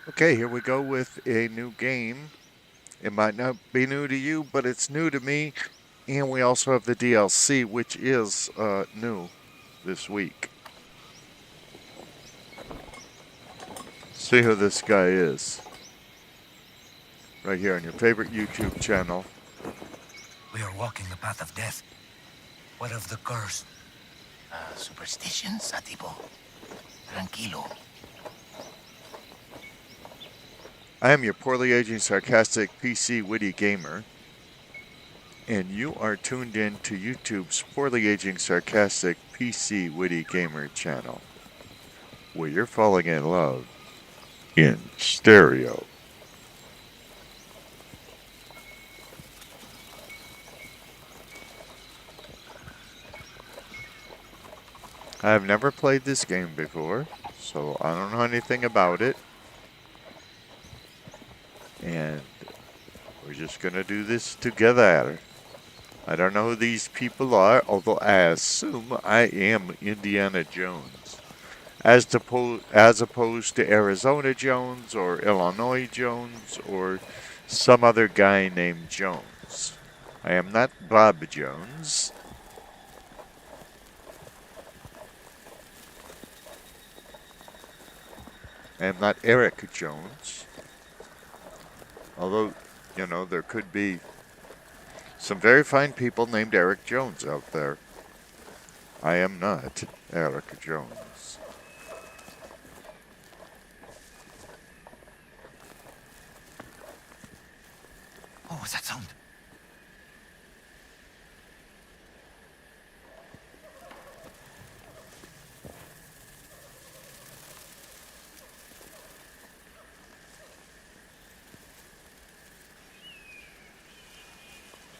Okay, here we go with a new game. It might not be new to you, but it's new to me. And we also have the DLC, which is new this week. See who this guy is. Right here on your favorite YouTube channel. We are walking the path of death. What of the curse? Superstitions, Atipo. Tranquilo. I am your poorly aging, sarcastic PC witty gamer. And you are tuned in to YouTube's poorly aging, sarcastic PC witty gamer channel, where you're falling in love in stereo. I have never played this game before, so I don't know anything about it. And we're just gonna do this together. I don't know who these people are, although I assume I am Indiana Jones. As opposed to Arizona Jones or Illinois Jones or some other guy named Jones. I am not Bob Jones. I am not Eric Jones. Although, you know, there could be some very fine people named Eric Jones out there. I am not Eric Jones. What was that sound?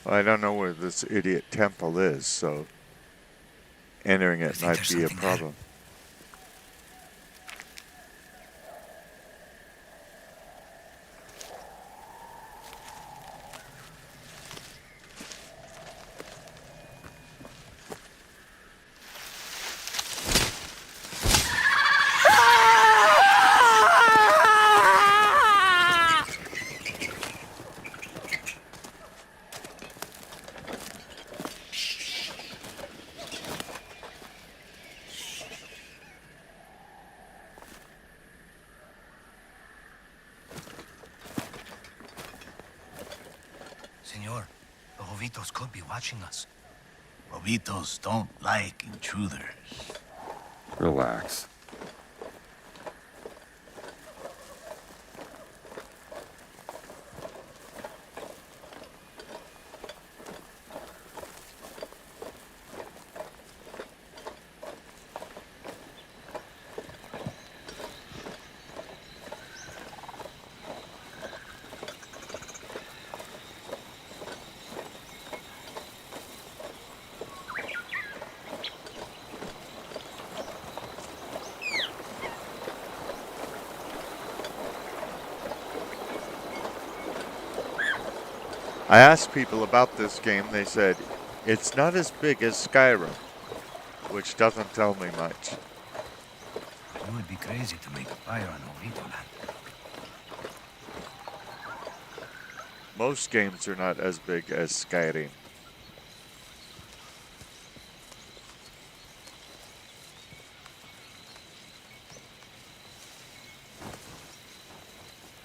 I don't know where this idiot temple is, so entering it might be a problem. Senor, the Jovitos could be watching us. Bobitos don't like intruders. Relax. I asked people about this game. They said it's not as big as Skyrim, which doesn't tell me much. You would be crazy to make a fire on Jovito land. Most games are not as big as Skyrim.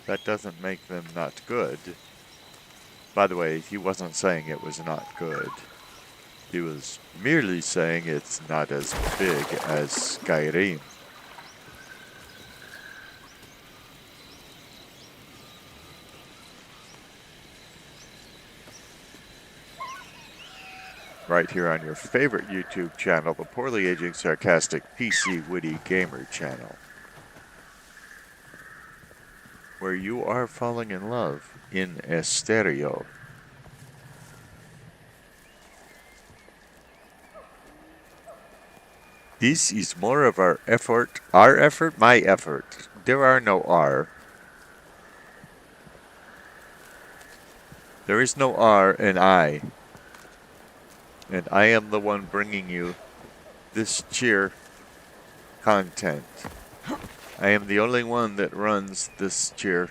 That doesn't make them not good. By the way, he wasn't saying it was not good. He was merely saying it's not as big as Skyrim. Right here on your favorite YouTube channel, the poorly aging, sarcastic, PC witty gamer channel, where you are falling in love in stereo. This is more of our effort, my effort. There are no R. There is no R in I. And I am the one bringing you this cheer content. I am the only one that runs this channel.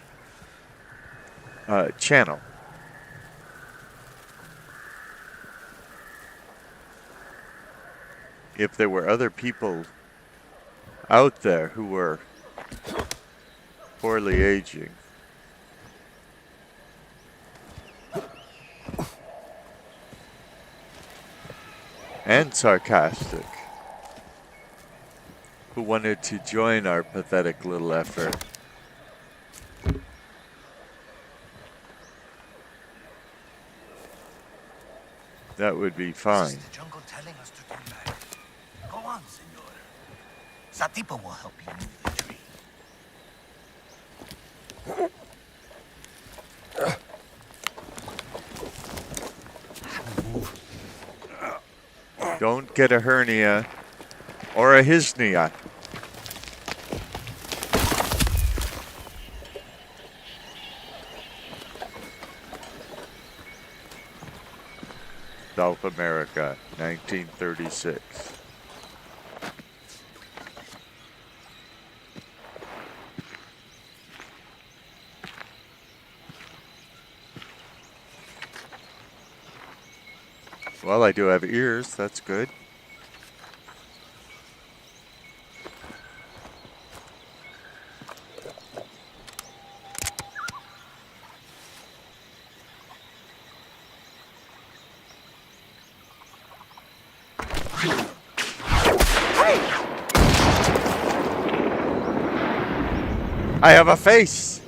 If there were other people out there who were poorly aging, and sarcastic, who wanted to join our pathetic little effort, that would be fine. This is the jungle telling us to turn back. Go on, senor. Satipo will help you move the tree. Don't get a hernia or a hisnia. South America, 1936. Well, I do have ears, that's good. I have a face!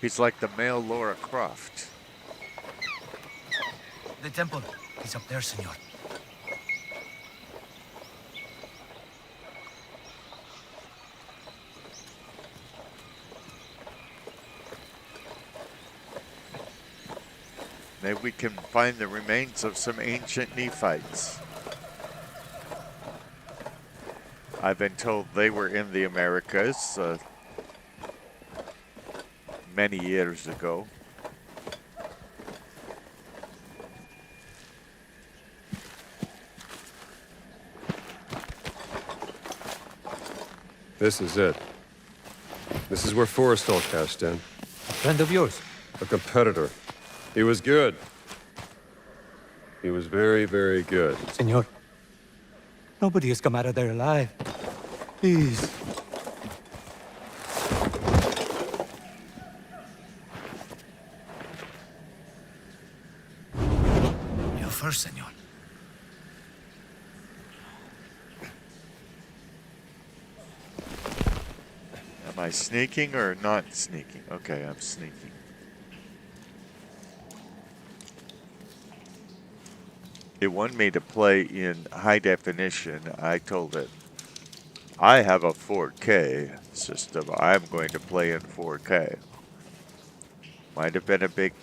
He's like the male Laura Croft. The temple is up there, senor. Maybe we can find the remains of some ancient Nephites. I've been told they were in the Americas many years ago. This is it. This is where Forrestal cashed in. A friend of yours? A competitor. He was good. He was very, very good. Senor, nobody has come out of there alive. Please. You first, senor. Am I sneaking or not sneaking? Okay, I'm sneaking. It wanted me to play in high definition. I told it, I have a 4K system. I'm going to play in 4K. Might have been a big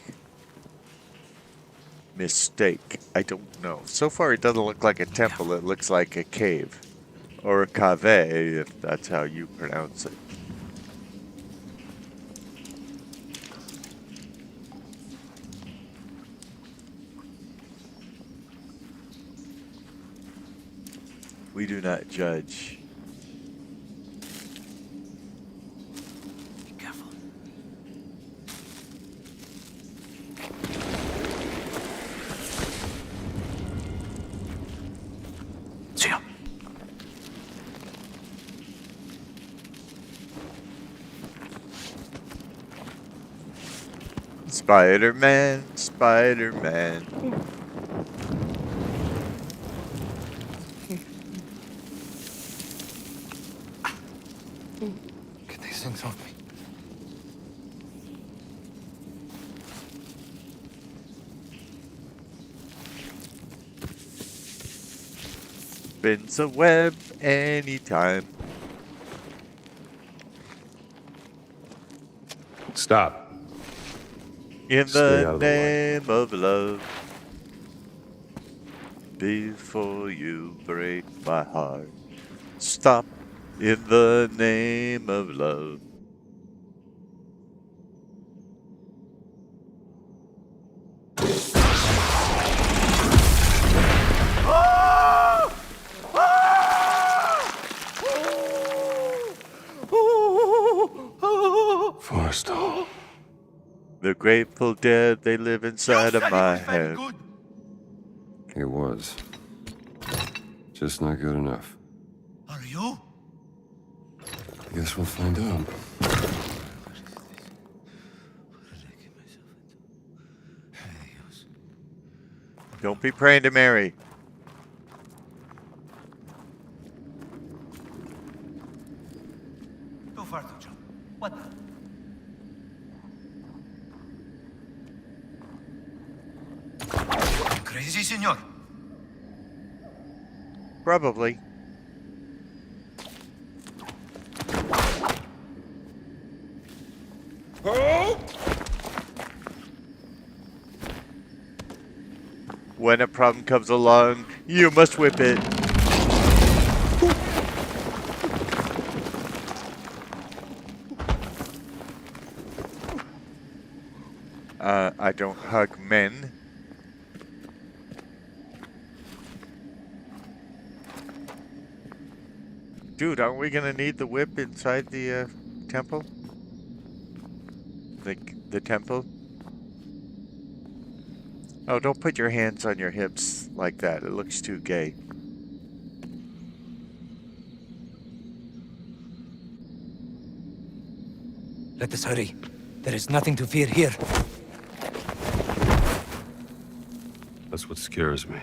mistake. I don't know. So far, it doesn't look like a temple. It looks like a cave. Or a cave, if that's how you pronounce it. We do not judge. Be careful. Senor. Spider-Man, Spider-Man. Get these things off me. Spins a web anytime. Stop. In Stay the out of the way. name of love. Before you break my heart. Stop In the name of love. Forrestal. The Grateful Dead, they live inside You of said my it was very head. good. It was. Just not good enough. Are you? I guess we'll find out. Don't be praying to Mary. Too far to jump. What the? You crazy, senor? Probably. When a problem comes along, you must whip it. I don't hug men. Dude, aren't we gonna need the whip inside the temple? The temple? Oh, don't put your hands on your hips like that. It looks too gay. Let us hurry. There is nothing to fear here. That's what scares me.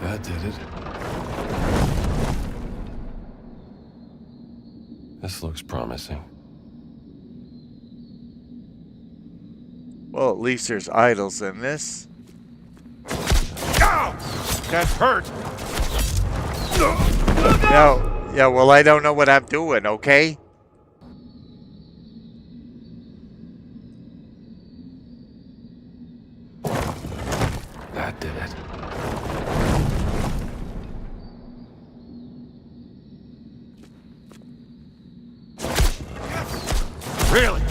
That did it. This looks promising. Well, at least there's idols in this. Ow! That hurt. No, yeah, well, I don't know what I'm doing, okay? That did it. Really?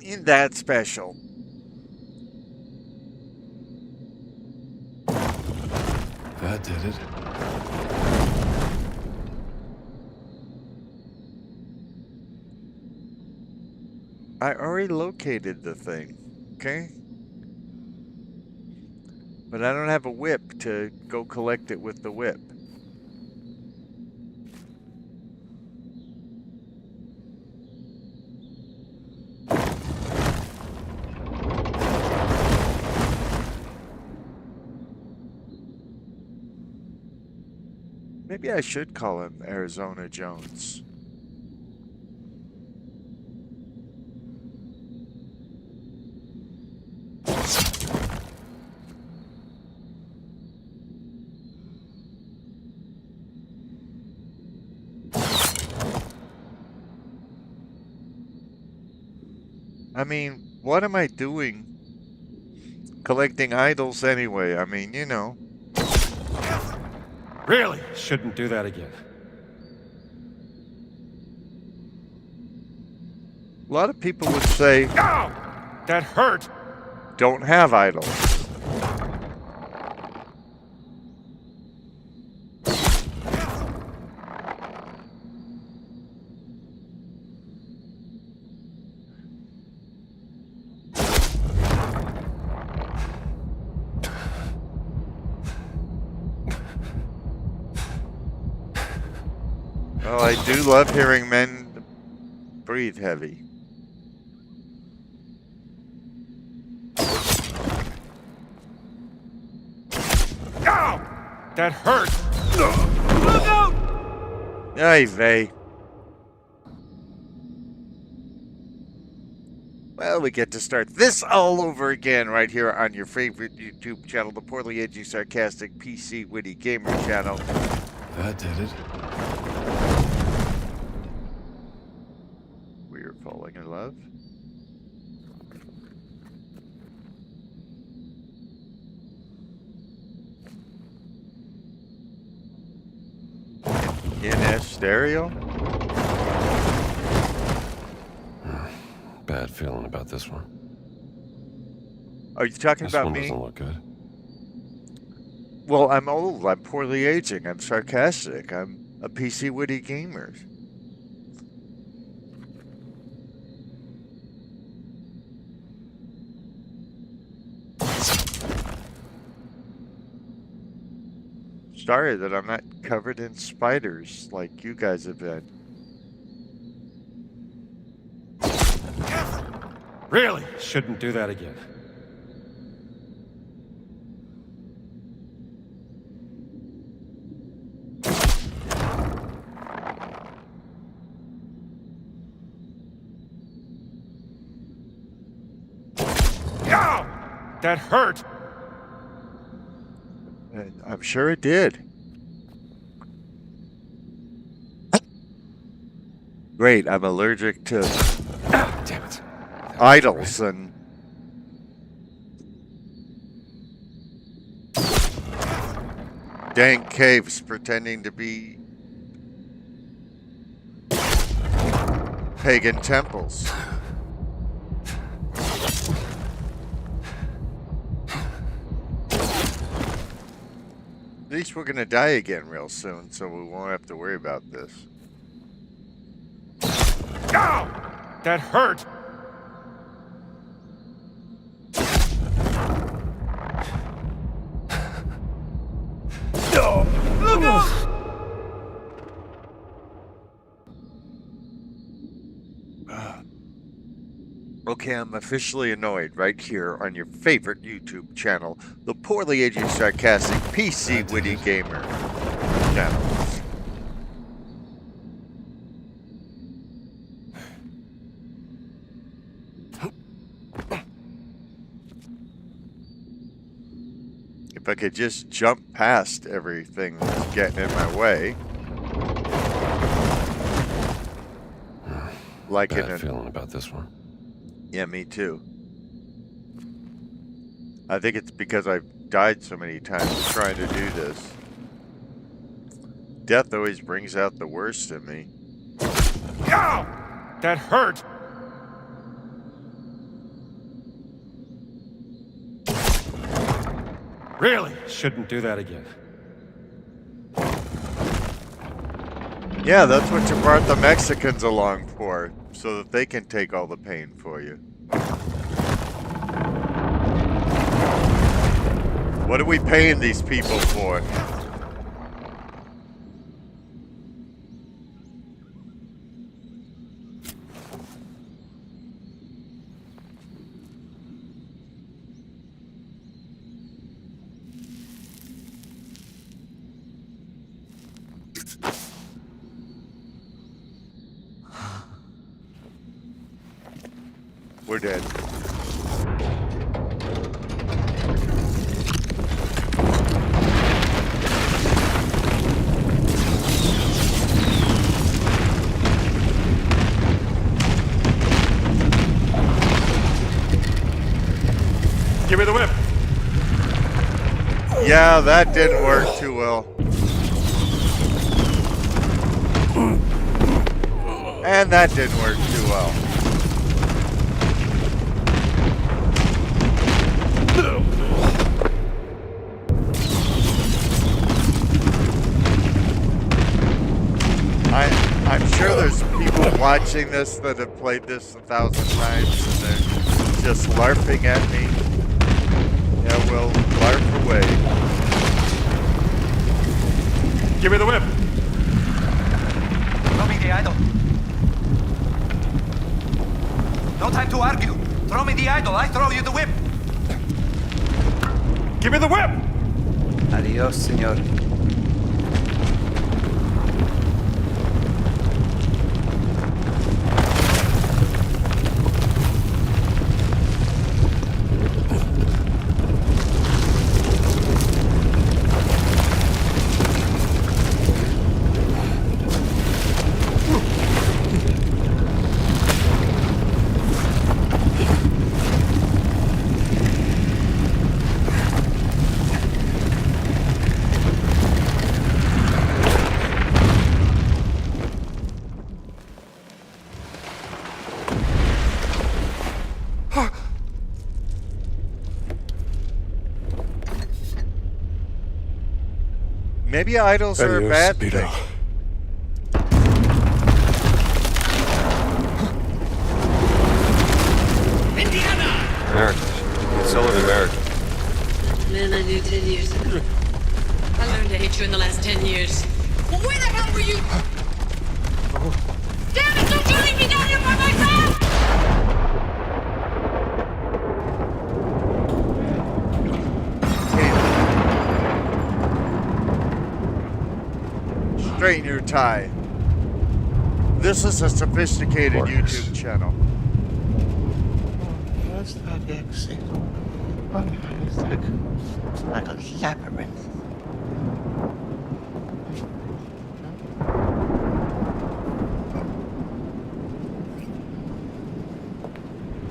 Ain't that special? That did it. I already located the thing, okay? But I don't have a whip to go collect it with the whip. Maybe I should call him Arizona Jones. I mean, what am I doing collecting idols anyway? I mean, you know. Really? Shouldn't do that again. A lot of people would say, Ow! That hurt. don't have idols. Well, I do love hearing men breathe heavy. Ow! That hurt. Look out! Ay vey. we get to start this all over again right here on your favorite YouTube channel, the Poorly Edgy Sarcastic PC Witty Gamer channel. That did it. We are falling in love. In stereo? Bad feeling about this one. Are you talking This about one me? doesn't look good. Well, I'm old. I'm poorly aging. I'm sarcastic. I'm a PC Witty gamer. Sorry that I'm not covered in spiders like you guys have been. Really? Shouldn't do that again. Ow! That hurt! And I'm sure it did. Great, I'm allergic to Damn it. idols and dank caves pretending to be pagan temples. At least we're gonna die again real soon, so we won't have to worry about this. Ow! That hurt! Look out! Okay, I'm officially annoyed right here on your favorite YouTube channel, the Poorly Edgy Sarcastic PC Witty Gamer channel. If I could just jump past everything that's getting in my way. Like in Bad a feeling about this one. Yeah, me too. I think it's because I've died so many times trying to do this. Death always brings out the worst in me. Ow! That hurt! Really? Shouldn't do that again. Yeah, that's what you brought the Mexicans along for, so that they can take all the pain for you. What are we paying these people for? We're dead. Give me the whip! Yeah, that didn't work too well. And that didn't work too well. I'm sure there's people watching this that have played this 1,000 times and they're just larping at me. Yeah, well, larp away. Give me the whip! Throw me the idol. No time to argue. Throw me the idol, I throw you the whip. Give me the whip! Adios, senor. Maybe idols are a bad thing. America. It's all in America. Man I knew 10 years ago. I learned to hate you in the last 10 years. Well, where the hell were you? Damn it, don't you leave me down here by myself! Straighten your tie. This is a sophisticated YouTube channel. Where's that exit? It's like a labyrinth.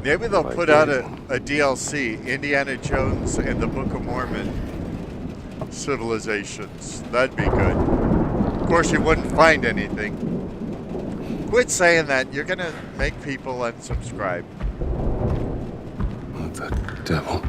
Maybe they'll put out a DLC, Indiana Jones and the Book of Mormon civilizations. That'd be good. Of course, you wouldn't find anything. Quit saying that. You're gonna make people unsubscribe. What the devil?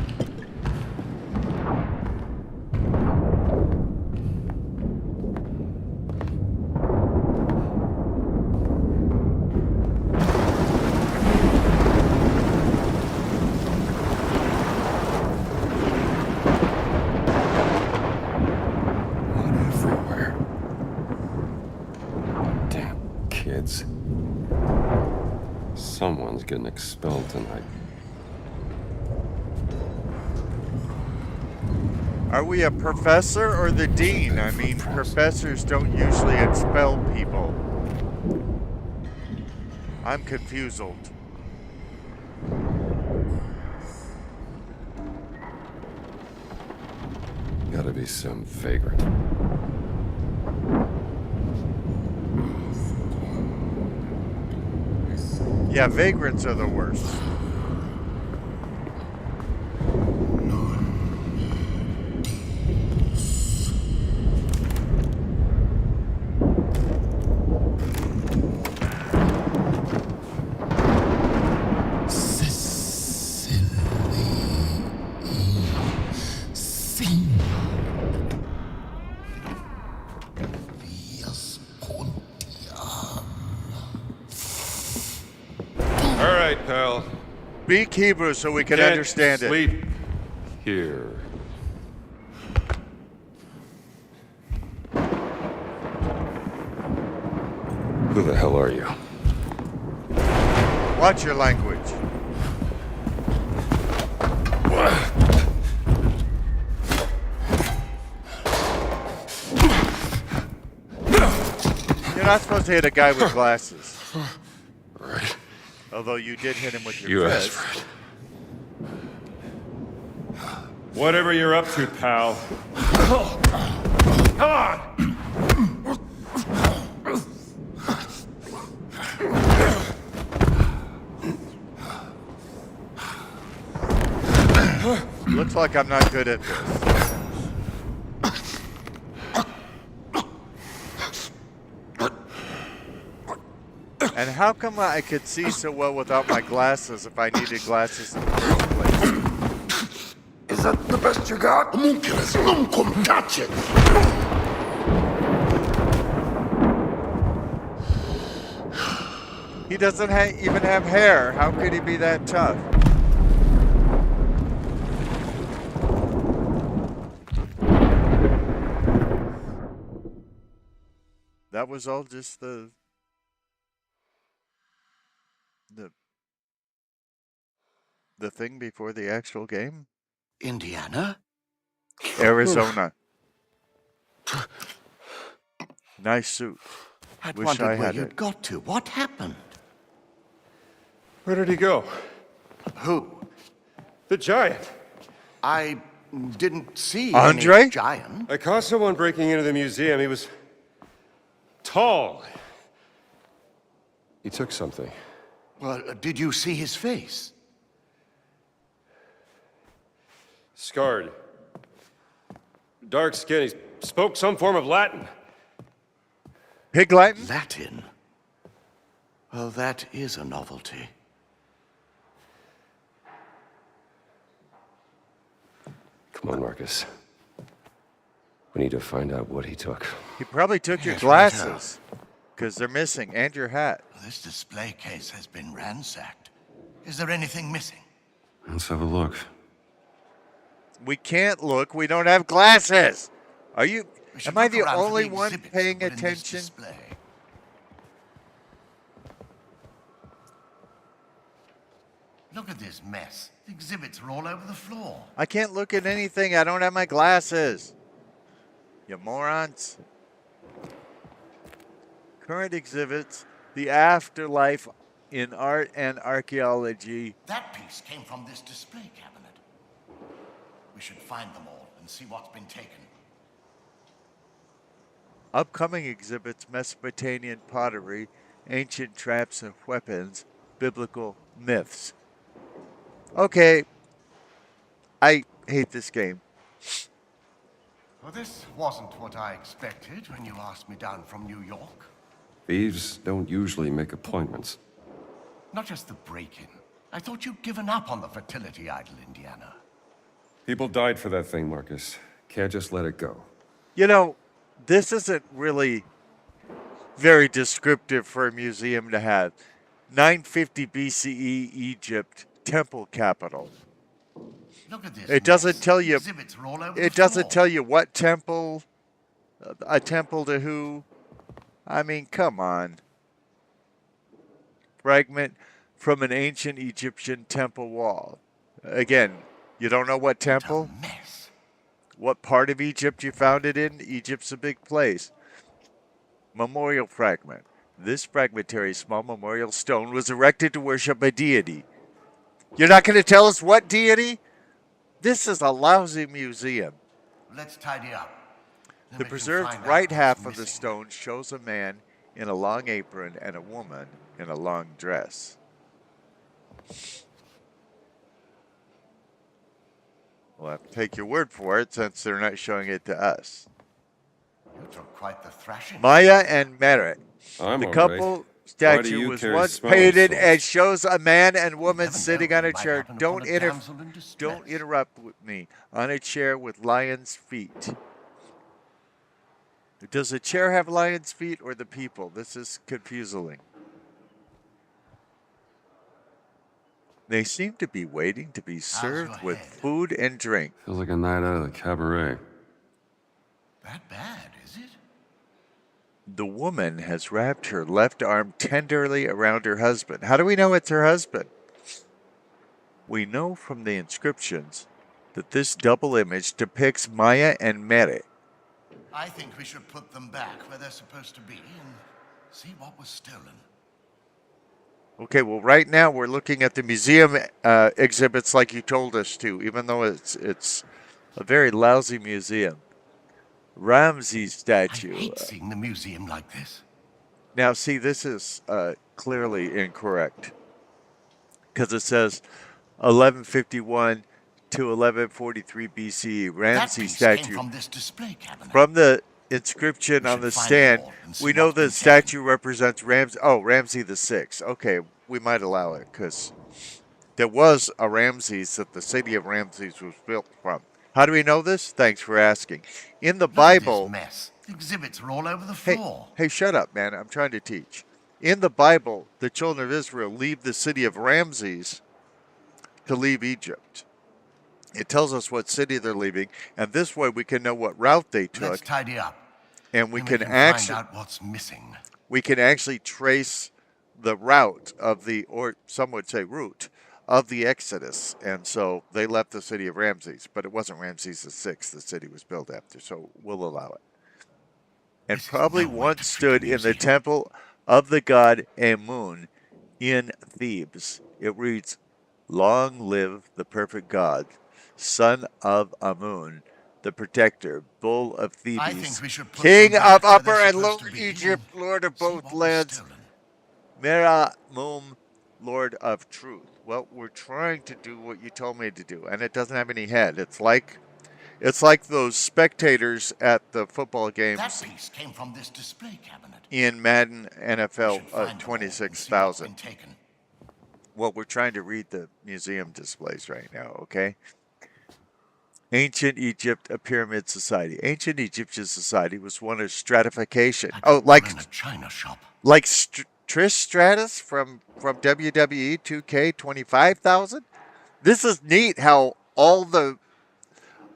Someone's getting expelled tonight. Are we a professor or the dean? I mean, professors don't usually expel people. I'm confused. Gotta be some vagrant. Yeah, vagrants are the worst. Pal. Speak Hebrew so we can understand it. Sleep here. Who the hell are you? Watch your language. You're not supposed to hit a guy with glasses. Right. Although you did hit him with your fist. You asked for it. Whatever you're up to, pal. Come on! Looks like I'm not good at this. And how come I could see so well without my glasses if I needed glasses in the first place? Is that the best you got? Homunculus, don't come touch it! He doesn't even have hair. How could he be that tough? That was all just the thing before the actual game? Indiana? Arizona. Nice suit. I'd Wish wondered I where had you'd it. got to. What happened? Where did he go? Who? The giant. I didn't see Andre? any giant. I caught someone breaking into the museum. He was tall. He took something. Well, did you see his face? Scarred. Dark skin. He spoke some form of Latin. Pig Latin? Latin? Well, that is a novelty. Come on, Marcus. We need to find out what he took. He probably took your Yes, right, glasses, because they're missing, and your hat. This display case has been ransacked. Is there anything missing? Let's have a look. We can't look. We don't have glasses. Are you? We should Am I look the around for only one exhibits paying that were in this attention? display. Look at this mess. The exhibits are all over the floor. I can't look at anything. I don't have my glasses. You morons. Current exhibits, the afterlife in art and archaeology. That piece came from this display cabinet. We should find them all and see what's been taken. Upcoming exhibits, Mesopotamian pottery, ancient traps and weapons, biblical myths. Okay, I hate this game. Well, this wasn't what I expected when you asked me down from New York. Thieves don't usually make appointments. Not just the break-in. I thought you'd given up on the fertility idol, Indiana. People died for that thing, Marcus. Can't just let it go. You know, this isn't really very descriptive for a museum to have. 950 BCE Egypt, temple capital. Look at this. It doesn't mess. tell you. Exhibits are all over It the doesn't floor. tell you what temple, a temple to who. I mean, come on. Fragment from an ancient Egyptian temple wall. Again, you don't know what temple, What a mess. what part of Egypt you found it in. Egypt's a big place. Memorial fragment. This fragmentary small memorial stone was erected to worship a deity. You're not going to tell us what deity? This is a lousy museum. Let's tidy up. Then The we can preserved find out right what's half of the missing. stone shows a man in a long apron and a woman in a long dress. We'll have to take your word for it since they're not showing it to us. You took quite the thrashing. Maya and Merritt. I'm The all couple right. Why do statue you was carry once smelling painted salts? and shows a man and woman Never know sitting what on a might chair. happen Don't upon a damsel in distress. don't interrupt with me. On a chair with lion's feet. Does the chair have lion's feet or the people? This is confusing. They seem to be waiting to be served your with head? food and drink. Feels like a night out of the cabaret. That bad, is it? The woman has wrapped her left arm tenderly around her husband. How do we know it's her husband? We know from the inscriptions that this double image depicts Maya and Mere. I think we should put them back where they're supposed to be and see what was stolen. Okay, well, right now we're looking at the museum exhibits like you told us to, even though it's a very lousy museum. Ramses I statue. hate seeing the museum like this. Now, see, this is clearly incorrect because it says 1151 to 1143 BCE. That Ramses piece statue. came from this display cabinet. From the inscription We on should the find stand, them all and see we know what's the been statue represents Ramses the Sixth. Okay, we might allow it because there was a Ramses that the city of Ramses was built from. How do we know this? Thanks for asking. In the Look at Bible, this mess. The exhibits are all over the hey, floor. hey, shut up, man! I'm trying to teach. In the Bible, the children of Israel leave the city of Ramses to leave Egypt. It tells us what city they're leaving, and this way we can know what route they Let's took, tidy up. and we Then can find actually out what's missing. we can actually trace the route of the, or some would say route, of the Exodus. And so they left the city of Ramses, but it wasn't Ramses the Sixth the city was built after, so we'll allow it. And This is probably no way once to treat stood a in the museum. temple of the god Amun in Thebes. It reads, "Long live the perfect god, son of Amun, the protector, bull of Thebes, I think we should put king them back of where Upper they're and supposed Lower to be Egypt, and lord of see both what was lands, stolen. Mera Mum, Lord of Truth." Well, we're trying to do what you told me to do, and it doesn't have any head. It's like those spectators at the football That games piece came from this display cabinet. in Madden We NFL should find them all and see what's 26,000. been taken. Well, we're trying to read the museum displays right now, okay? Ancient Egypt, a pyramid society. Ancient Egyptian society was one of stratification. Like Oh, we're in a china shop. like Trish Stratus from WWE 2K25,000. This is neat. How all the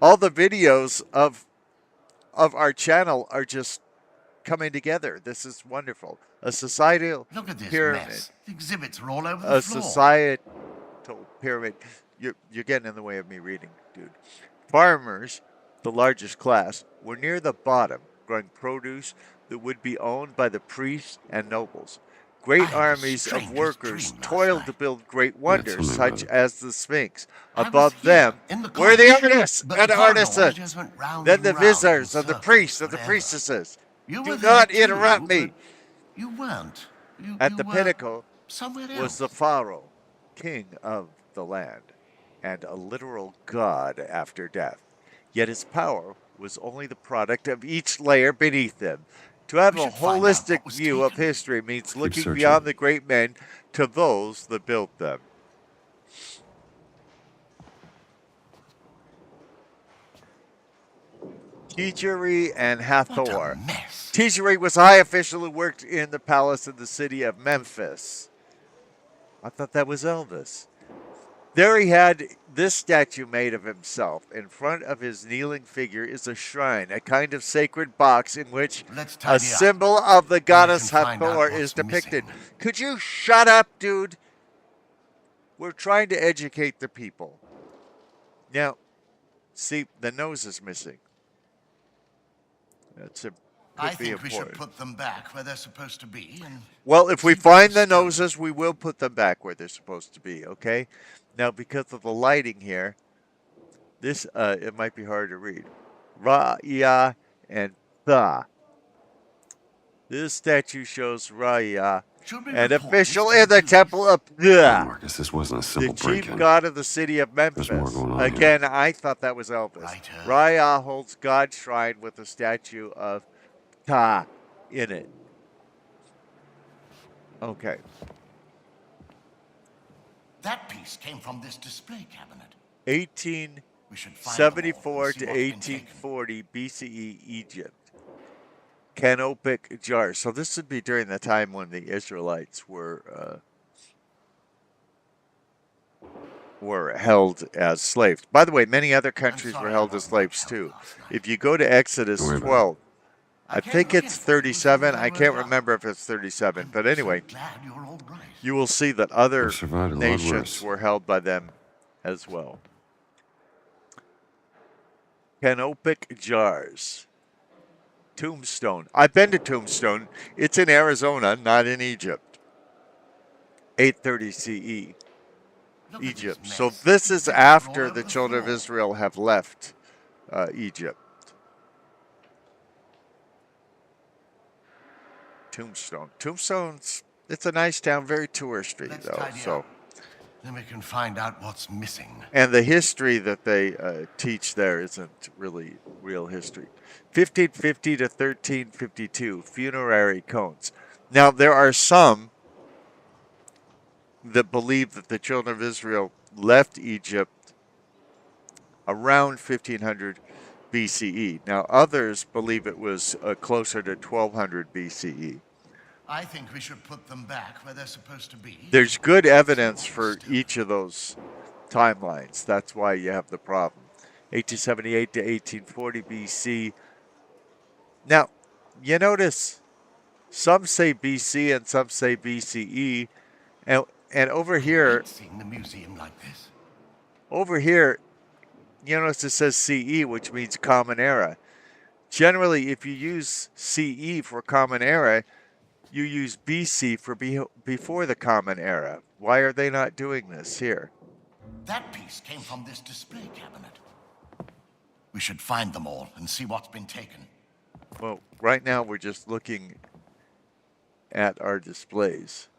videos of our channel are just coming together. This is wonderful. A societal Look at this pyramid. mess. The exhibits are all over A the floor. societal pyramid. You're getting in the way of me reading, dude. Farmers, the largest class, were near the bottom, growing produce that would be owned by the priests and nobles. I Great had the armies of strangest workers dream last toiled to night. build great tell wonders, me about such it. as the Sphinx. I was Above here, them in the were the corridor, artists but and the corridors artisans, just went round then and the round in visitors of the circles priests and the forever. priestesses. You Do were there not too, interrupt me. but you weren't. At You the were pinnacle somewhere else. was the pharaoh, king of the land, and a literal god after death. Yet his power was only the product of each layer beneath him. To have We a should find out holistic what was view of taken. history means looking searching. beyond the great men to those that built them. Tijeri and What Hathor. a mess. Tijeri was a high official who worked in the palace in the city of Memphis. I thought that was Elvis. There he had this statue made of himself. In front of his kneeling figure is a shrine, a kind of sacred box in which Let's a tidy up. symbol of the goddess can find out Hathor what's is depicted. missing. Could you shut up, dude? We're trying to educate the people. Now, see, the nose is missing. That's a I could be think we should important. put them back where they're supposed to be. And Well, if we see find what's the stolen. noses, we will put them back where they're supposed to be, okay? Now, because of the lighting here, this, it might be hard to read. Ra-ya and Tha. This statue shows Ra-ya, Should we an report official this in the to temple of Tha, Marcus, this wasn't a the simple chief break-in. god of the city of Memphis. more going on here. Again, I thought that was Elvis. Right, Ra-ya holds God's shrine with a statue of Tha in it. Okay. That piece came from this display cabinet. We should find 1874 to them all and see what's been taken. 1840 BCE Egypt. Canopic jars. So this would be during the time when the Israelites were held as slaves. By the way, many other countries were sorry held I as wasn't slaves much too. help last night. If you go to Exodus Don't worry about it. 12, I can't think forget it's what 37. we I were can't about. remember if it's 37. I'm But anyway, so glad you're all right. you will see that other I've survived a lot nations worse. were held by them as well. Canopic jars. Tombstone. I've been to Tombstone. It's in Arizona, not in Egypt. 830 CE, Look at this Egypt. mess. So this is Exhibits are all after over the children of floor. Israel have left Egypt. Tombstone. Tombstone's, it's a nice town, very touristy Let's though. tidy So. up. Then we can find out what's missing. And the history that they teach there isn't really real history. 1550 to 1352, funerary cones. Now, there are some that believe that the children of Israel left Egypt around 1500 BCE. Now, others believe it was closer to 1200 BCE. I think we should put them back where they're supposed to be. There's good evidence for each of those timelines. That's why you have the problem. 1878 to 1840 BC. Now, you notice some say BC and some say BCE. And over I here, hate seeing the museum like this. you notice it says CE, which means Common Era. Generally, if you use CE for Common Era, you use BC for before the Common Era. Why are they not doing this here? That piece came from this display cabinet. We should find them all and see what's been taken. Well, right now we're just looking at our displays.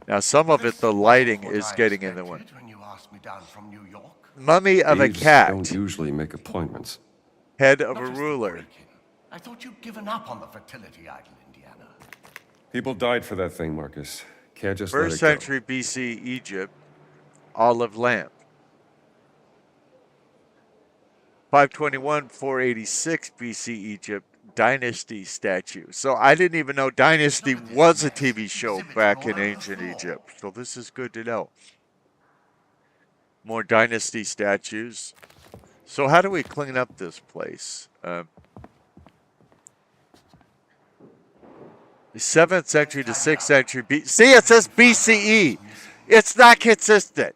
Now, some of it, the lighting What is I getting in the way. expected when you asked me down from New York. Mummy of a Thieves cat, don't usually make appointments. head of Not a just the ruler. break-in. I thought you'd given up on the fertility idol, Indiana. People died for that thing, Marcus. Can't just let First it go. century BC Egypt. olive lamp. 521, 486 BC Egypt, Dynasty statue. So I didn't even know Dynasty was a TV show back in ancient Egypt. So this is good to know. More Dynasty statues. So how do we clean up this place? The 7th century to 6th century BC. See, it says BCE. It's not consistent.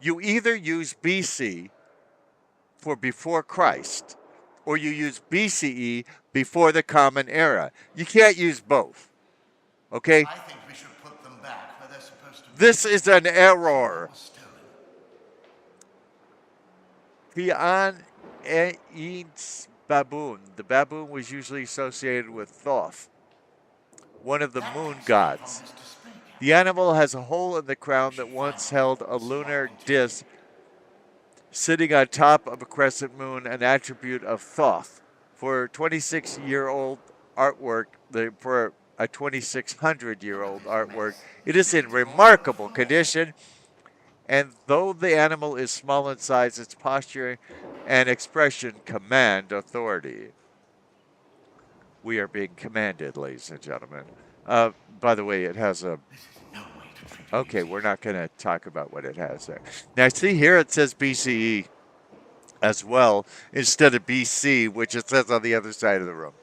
You either use BC for before Christ, or you use BCE before the Common Era. You can't use both. Okay? I think we should put them back where they're supposed to be. This is an error. Beyond Eid's baboon. The baboon was usually associated with Thoth, one of the moon gods. The animal has a hole in the crown that once held a lunar disk sitting on top of a crescent moon, an attribute of Thoth. For a 26-year-old artwork, for a 2,600-year-old artwork, it is in remarkable condition. And though the animal is small in size, its posture and expression command authority. We are being commanded, ladies and gentlemen. By the way, it has a... Okay, we're not going to talk about what it has there. Now, see here it says BCE as well, instead of BC, which it says on the other side of the room.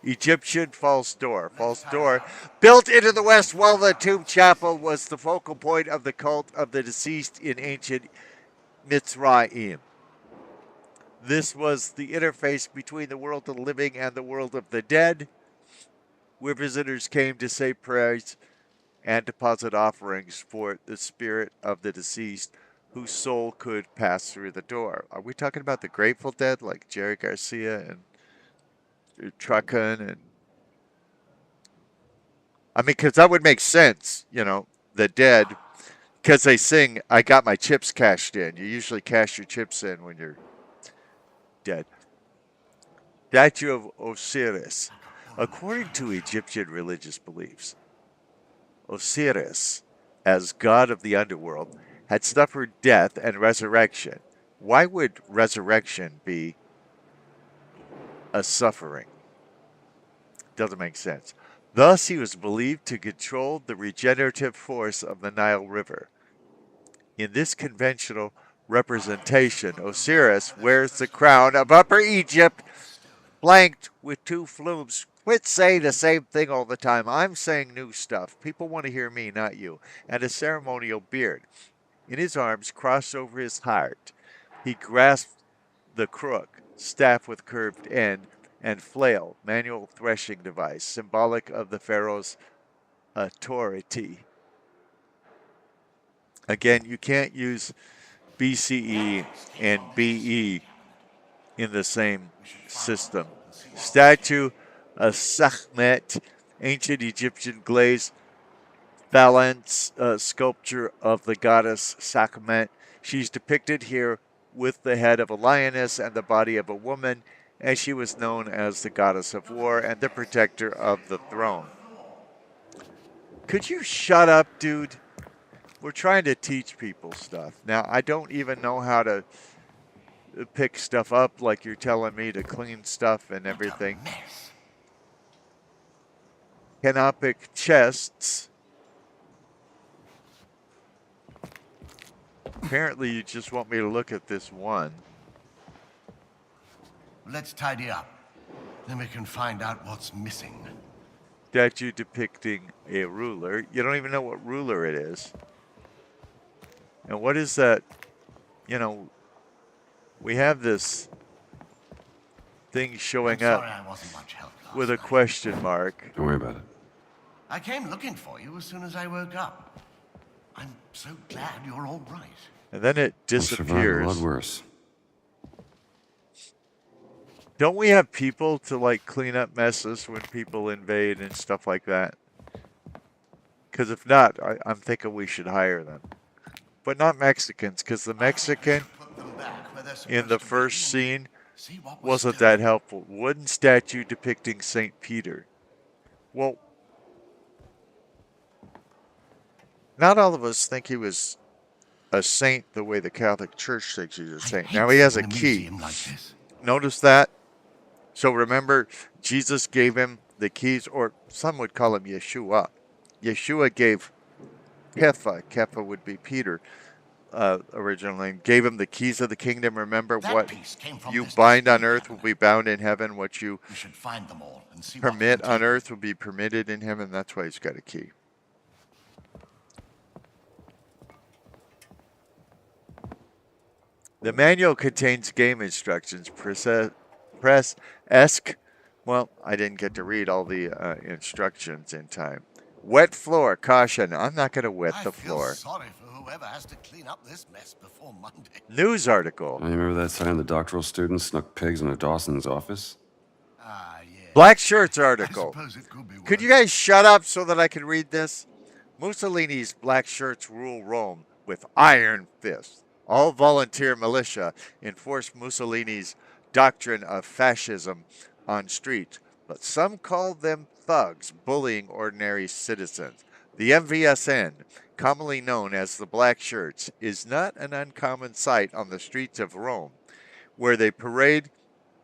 Egyptian false door. False door built into the west wall of the tomb chapel was the focal point of the cult of the deceased in ancient Mitzrayim. This was the interface between the world of the living and the world of the dead, where visitors came to say prayers and deposit offerings for the spirit of the deceased whose soul could pass through the door. Are we talking about the Grateful Dead, like Jerry Garcia and Truckin' and... I mean, because that would make sense, you know, the dead, because they sing, I got my chips cashed in. You usually cash your chips in when you're dead. Statue of Osiris. According to Egyptian religious beliefs, Osiris, as god of the underworld, had suffered death and resurrection. Why would resurrection be a suffering? Doesn't make sense. Thus, he was believed to control the regenerative force of the Nile River. In this conventional representation, Osiris wears the crown of Upper Egypt, flanked with two flumes. Quit saying the same thing all the time. I'm saying new stuff. People want to hear me, not you. And a ceremonial beard. In his arms, crossed over his heart, he grasped the crook, staff with curved end, and flail, manual threshing device, symbolic of the pharaoh's authority. Again, you can't use BCE and BE in the same system. Statue of Sekhmet, ancient Egyptian glazed phalanx sculpture of the goddess Sekhmet. She's depicted here with the head of a lioness and the body of a woman, and she was known as the goddess of war and the protector of the throne. Could you shut up, dude? We're trying to teach people stuff. Now, I don't even know how to pick stuff up like you're telling me to clean stuff and everything. Canopic chests. Apparently, you just want me to look at this one. Let's tidy up. Then we can find out what's missing. Statue depicting a ruler. You don't even know what ruler it is. And what is that? You know, we have this thing showing up I wasn't much help last with a night. question mark. Don't worry about it. I came looking for you as soon as I woke up. I'm so glad you're all right. And then it I've survived a disappears. lot worse. Don't we have people to like clean up messes when people invade and stuff like that? Because if not, I'm thinking we should hire them. But not Mexicans, because the Mexican Put them back where they're in supposed the to be first and scene see what was wasn't stolen. that helpful. Wooden statue depicting St. Peter. Well, not all of us think he was a saint the way the Catholic Church thinks he's a I saint. hate Now he has a seeing key. museum like this. Notice that? So remember, Jesus gave him the keys, or some would call him Yeshua. Yeshua gave Kepha would be Peter, original name, gave him the keys of the kingdom. Remember, That what piece came from you this bind display on earth will cabinet. be bound in heaven. What you We should find them all and see what's permit been on taken. earth will be permitted in heaven. That's why he's got a key. The manual contains game instructions. Press ESC. Well, I didn't get to read all the instructions in time. Wet floor, caution. I'm not going to wet I the feel floor. sorry for whoever has to clean up this mess before Monday. News article. I remember that time the doctoral students snuck pigs into Dawson's office? Ah, yeah. Black shirts I article. suppose it could be worse. Could you guys shut up so that I can read this? Mussolini's black shirts rule Rome with iron fists. All volunteer militia enforce Mussolini's doctrine of fascism on streets, but some call them thugs bullying ordinary citizens. The MVSN, commonly known as the Black Shirts, is not an uncommon sight on the streets of Rome, where they parade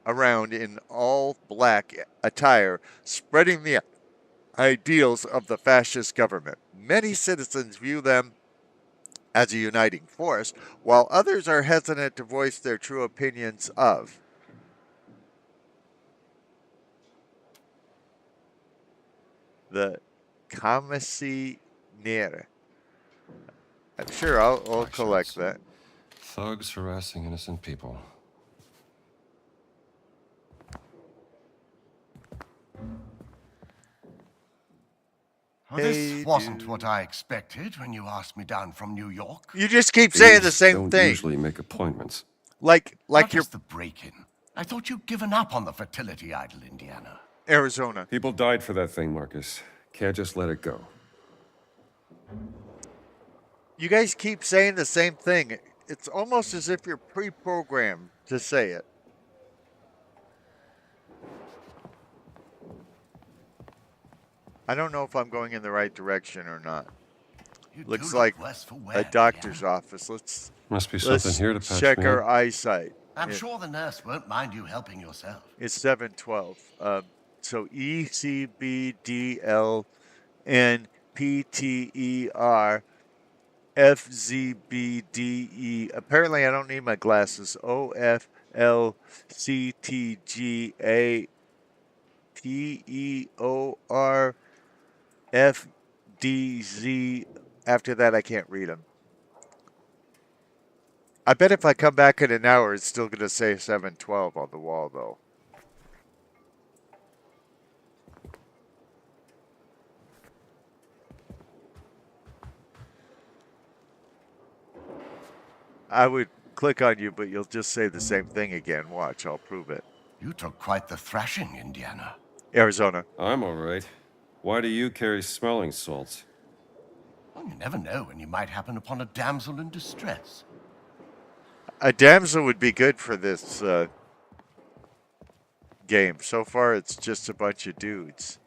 around in all black attire, spreading the ideals of the fascist government. Many citizens view them as a uniting force, while others are hesitant to voice their true opinions of. The Commissary. I'm sure I'll collect that. Thugs harassing innocent people. Well, Hey, this wasn't dude. what I expected when you asked me down from New York. You just keep saying the Thieves same don't thing. usually make appointments. Like What you're was the break-in? I thought you'd given up on the fertility idol, Indiana. Arizona. People died for that thing, Marcus. Can't just let it go. You guys keep saying the same thing. It's almost as if you're pre-programmed to say it. I don't know if I'm going in the right direction or not. You do Looks look like worse for a wear, doctor's Indiana. office. Let's Must be something here to patch check me our up. eyesight. I'm sure the nurse won't mind you helping yourself. It's 712. So ECBDLNPTER FZBDE. Apparently, I don't need my glasses. OFLCTGATEORFDZ. After that, I can't read them. I bet if I come back in an hour, it's still going to say 712 on the wall, though. I would click on you, but you'll just say the same thing again. Watch, I'll prove it. You took quite the thrashing, Indiana. Arizona. I'm all right. Why do you carry smelling salts? Well, you never know when you might happen upon a damsel in distress. A damsel would be good for this game. So far, it's just a bunch of dudes.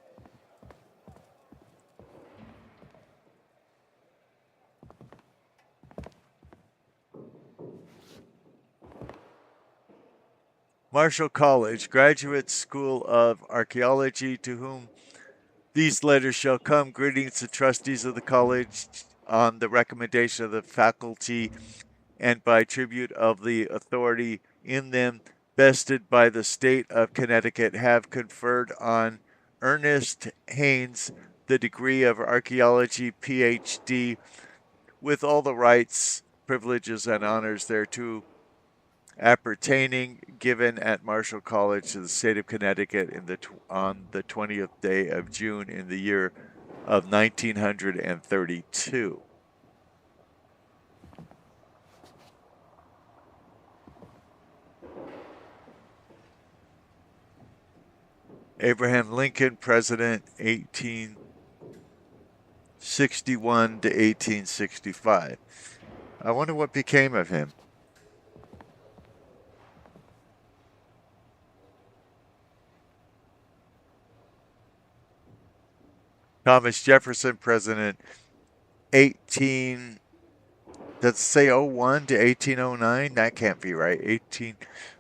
Marshall College, Graduate School of Archaeology, to whom these letters shall come. Greetings to trustees of the college on the recommendation of the faculty and by tribute of the authority in them vested by the state of Connecticut, have conferred on Ernest Haynes the degree of archaeology PhD with all the rights, privileges, and honors thereto appertaining, given at Marshall College to the state of Connecticut on the 20th day of June in the year of 1932. Abraham Lincoln, President, 1861 to 1865. I wonder what became of him. Thomas Jefferson, President, 18 Does it say '01 to 1809? That can't be right. 18.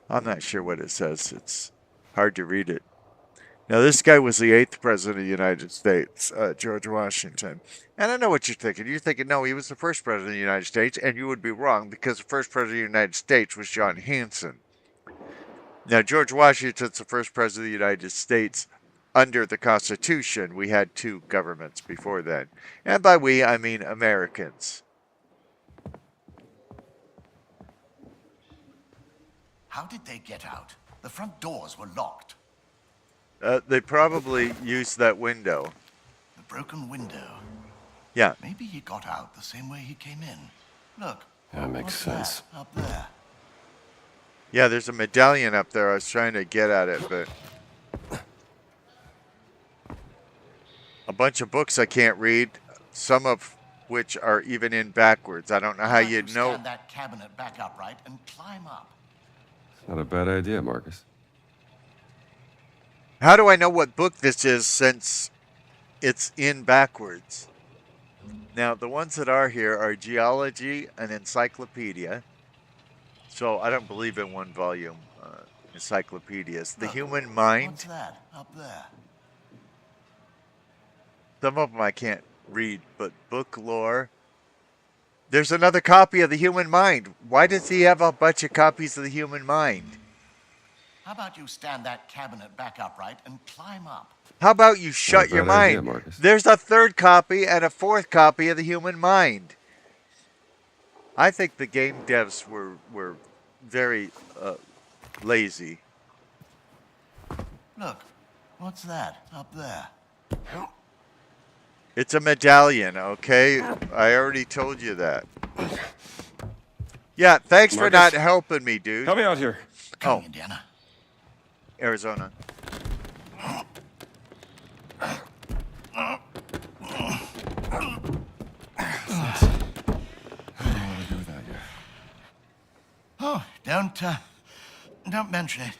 I'm not sure what it says. It's hard to read it. Now, this guy was the 8th president of the United States, George Washington. And I know what you're thinking. You're thinking, no, he was the first president of the United States, and you would be wrong because the first president of the United States was John Hanson. Now, George Washington's the first president of the United States under the Constitution. We had 2 governments before then. And by we, I mean Americans. How did they get out? The front doors were locked. They probably used that window. The broken window. Yeah. Maybe he got out the same way he came in. Look. That makes what's sense. that up there? Yeah, there's a medallion up there. I was trying to get at it, but a bunch of books I can't read, some of which are even in backwards. I don't know how you'd know. Stand that cabinet back upright and climb up. Not a bad idea, Marcus. How do I know what book this is since it's in backwards? Now, the ones that are here are geology and encyclopedia. So I don't believe in one volume encyclopedias. The Human Mind. What's that up there? Some of them I can't read, but book lore. There's another copy of the Human Mind. Why does he have a bunch of copies of the Human Mind? How about you stand that cabinet back upright and climb up? How about you shut your mind? There's a 3rd copy and a 4th copy of the Human Mind. I think the game devs were very lazy. Look, what's that up there? It's a medallion, okay? I already told you that. Yeah, thanks for not helping me, dude. Help me out here. Coming, Indiana. Arizona. Oh, don't mention it.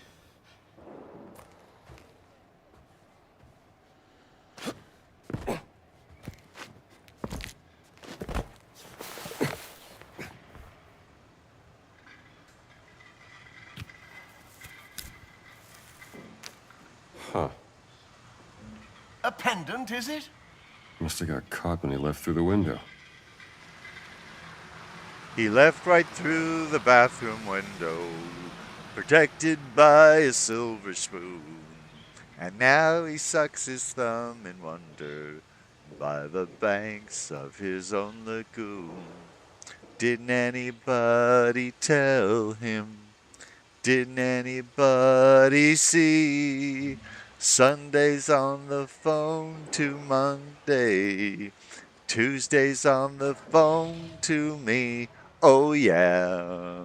Huh. A pendant, is it? Must have got caught when he left through the window. He left right through the bathroom window, protected by a silver spoon. And now he sucks his thumb in wonder by the banks of his own lagoon. Didn't anybody tell him? Didn't anybody see? Sunday's on the phone to Monday. Tuesday's on the phone to me. Oh yeah.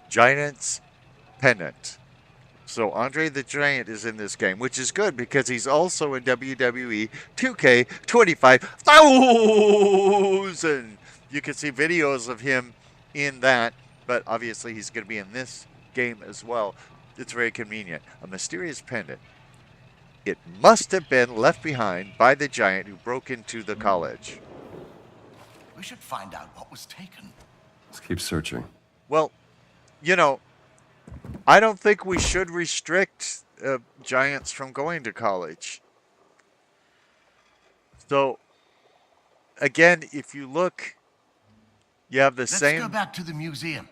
Giant's Pennant. So Andre the Giant is in this game, which is good because he's also in WWE 2K25,000. You can see videos of him in that, but obviously he's going to be in this game as well. It's very convenient. A mysterious pendant. It must have been left behind by the giant who broke into the college. We should find out what was taken. Let's keep searching. Well, you know, I don't think we should restrict giants from going to college. So, again, if you look, you have the same. Let's go back to the museum.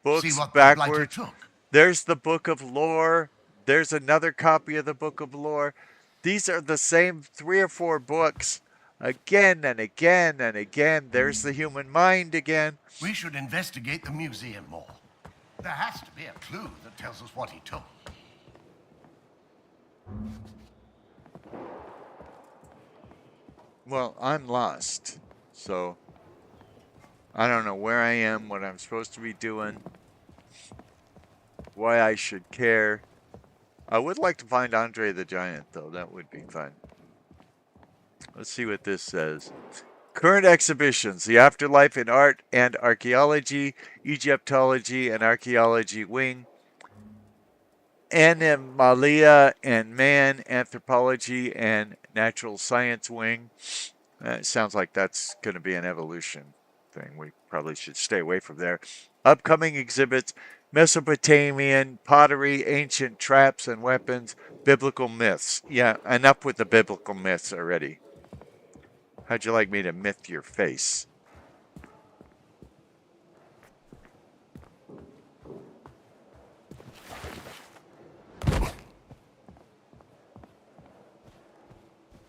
Books See what backwards. The blighter took. There's the Book of Lore. There's another copy of the Book of Lore. These are the same 3 or 4 books again and again and again. There's the Human Mind again. We should investigate the museum more. There has to be a clue that tells us what he took. Well, I'm lost. So, I don't know where I am, what I'm supposed to be doing, why I should care. I would like to find Andre the Giant, though. That would be fun. Let's see what this says. Current exhibitions, the Afterlife in Art and Archaeology, Egyptology and Archaeology Wing, Animalia and Man, Anthropology and Natural Science Wing. It sounds like that's going to be an evolution. thing. We probably should stay away from there. Upcoming exhibits: Mesopotamian pottery, ancient traps and weapons, biblical myths. Yeah, enough with the biblical myths already. How'd you like me to myth your face?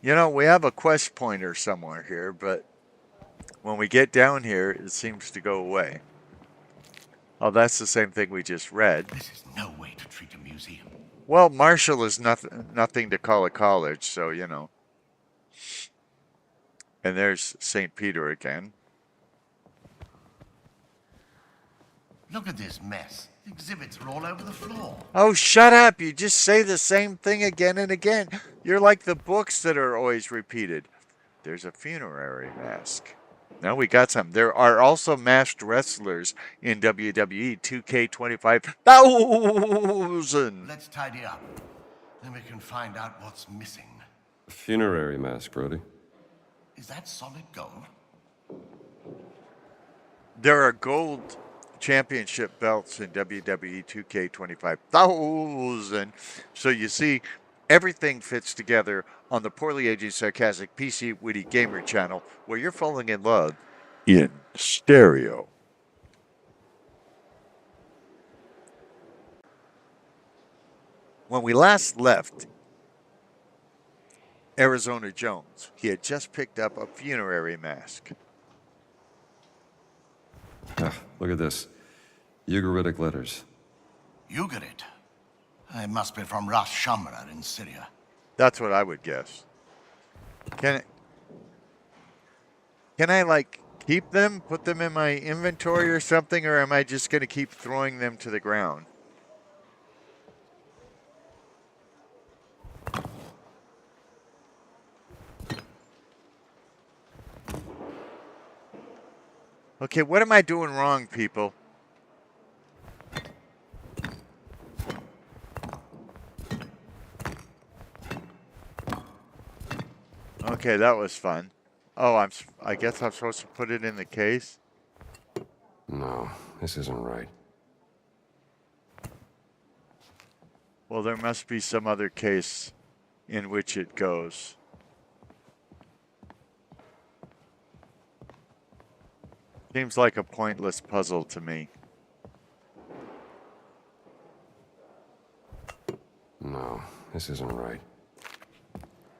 You know, we have a quest pointer somewhere here, but when we get down here, it seems to go away. Oh, that's the same thing we just read. This is no way to treat a museum. Well, Marshall is nothing to call a college, so, you know. And there's St. Peter again. Look at this mess. The exhibits are all over the floor. Oh, shut up. You just say the same thing again and again. You're like the books that are always repeated. There's a funerary mask. Now we got some. There are also masked wrestlers in WWE 2K25,000. Let's tidy up. Then we can find out what's missing. A funerary mask, Brody. Is that solid gold? There are gold championship belts in WWE 2K25,000. So you see, everything fits together on the poorly aging, sarcastic, PC, witty gamer channel where you're falling in love in stereo. When we last left Arizona Jones, he had just picked up a funerary mask. Ah, look at this. Ugaritic letters. Ugarit. It must be from Ras Shamra in Syria. That's what I would guess. Can I like keep them, put them in my inventory or something, or am I just going to keep throwing them to the ground? Okay, what am I doing wrong, people? Okay, that was fun. Oh, I guess I'm supposed to put it in the case? No, this isn't right. Well, there must be some other case in which it goes. Seems like a pointless puzzle to me. No, this isn't right.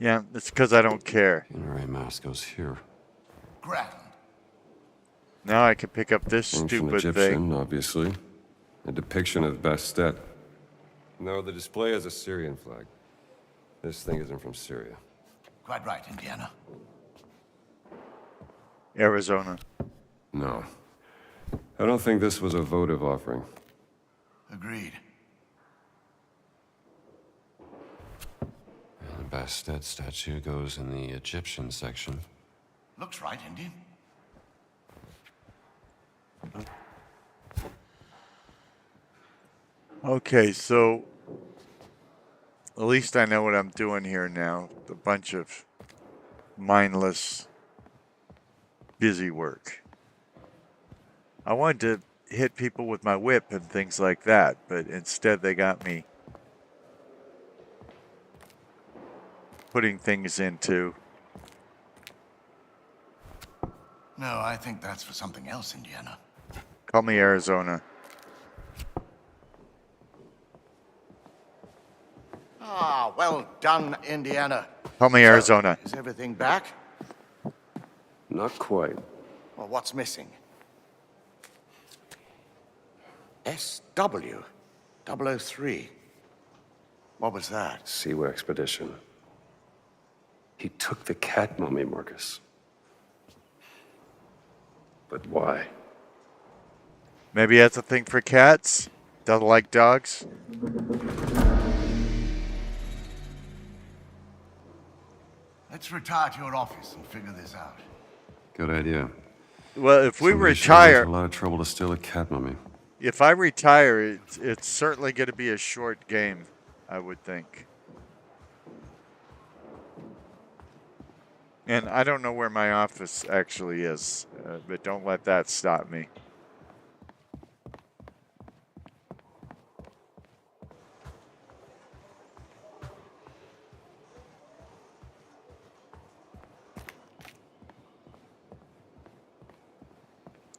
Yeah, it's because I don't care. Funerary mask goes here. Grand. Now I can pick up this Ancient stupid Egyptian, thing. obviously. A depiction of Bastet. No, the display has a Syrian flag. This thing isn't from Syria. Quite right, Indiana. Arizona. No. I don't think this was a votive offering. Agreed. And the Bastet statue goes in the Egyptian section. Looks right, Indy. Okay, so at least I know what I'm doing here now. A bunch of mindless, busy work. I wanted to hit people with my whip and things like that, but instead they got me putting things into. No, I think that's for something else, Indiana. Call me Arizona. Ah, well done, Indiana. Call me Arizona. Is everything back? Not quite. Well, what's missing? SW 003. What was that? Siwa expedition. He took the cat mummy, Marcus. But why? Maybe that's a thing for cats. Doesn't like dogs. Let's retire to your office and figure this out. Good idea. Well, if we Somebody sure went retire, to a lot of trouble to steal a cat mummy. if I retire, it's certainly going to be a short game, I would think. And I don't know where my office actually is, but don't let that stop me.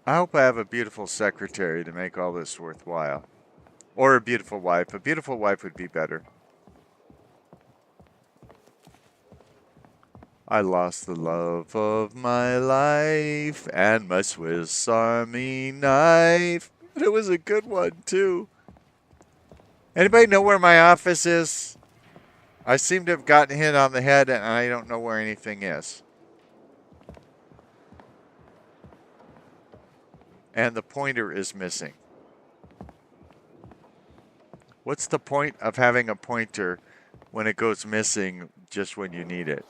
I hope I have a beautiful secretary to make all this worthwhile. Or a beautiful wife. A beautiful wife would be better. I lost the love of my life and my Swiss Army knife. But it was a good one, too. Anybody know where my office is? I seem to have gotten hit on the head and I don't know where anything is. And the pointer is missing. What's the point of having a pointer when it goes missing just when you need it?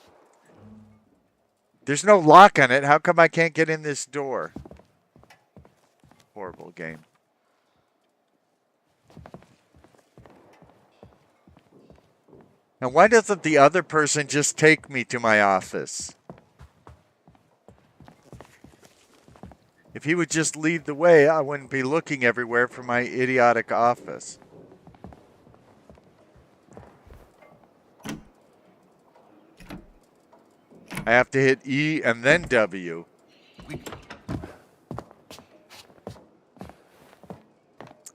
There's no lock on it. How come I can't get in this door? Horrible game. And why doesn't the other person just take me to my office? If he would just lead the way, I wouldn't be looking everywhere for my idiotic office. I have to hit E and then W.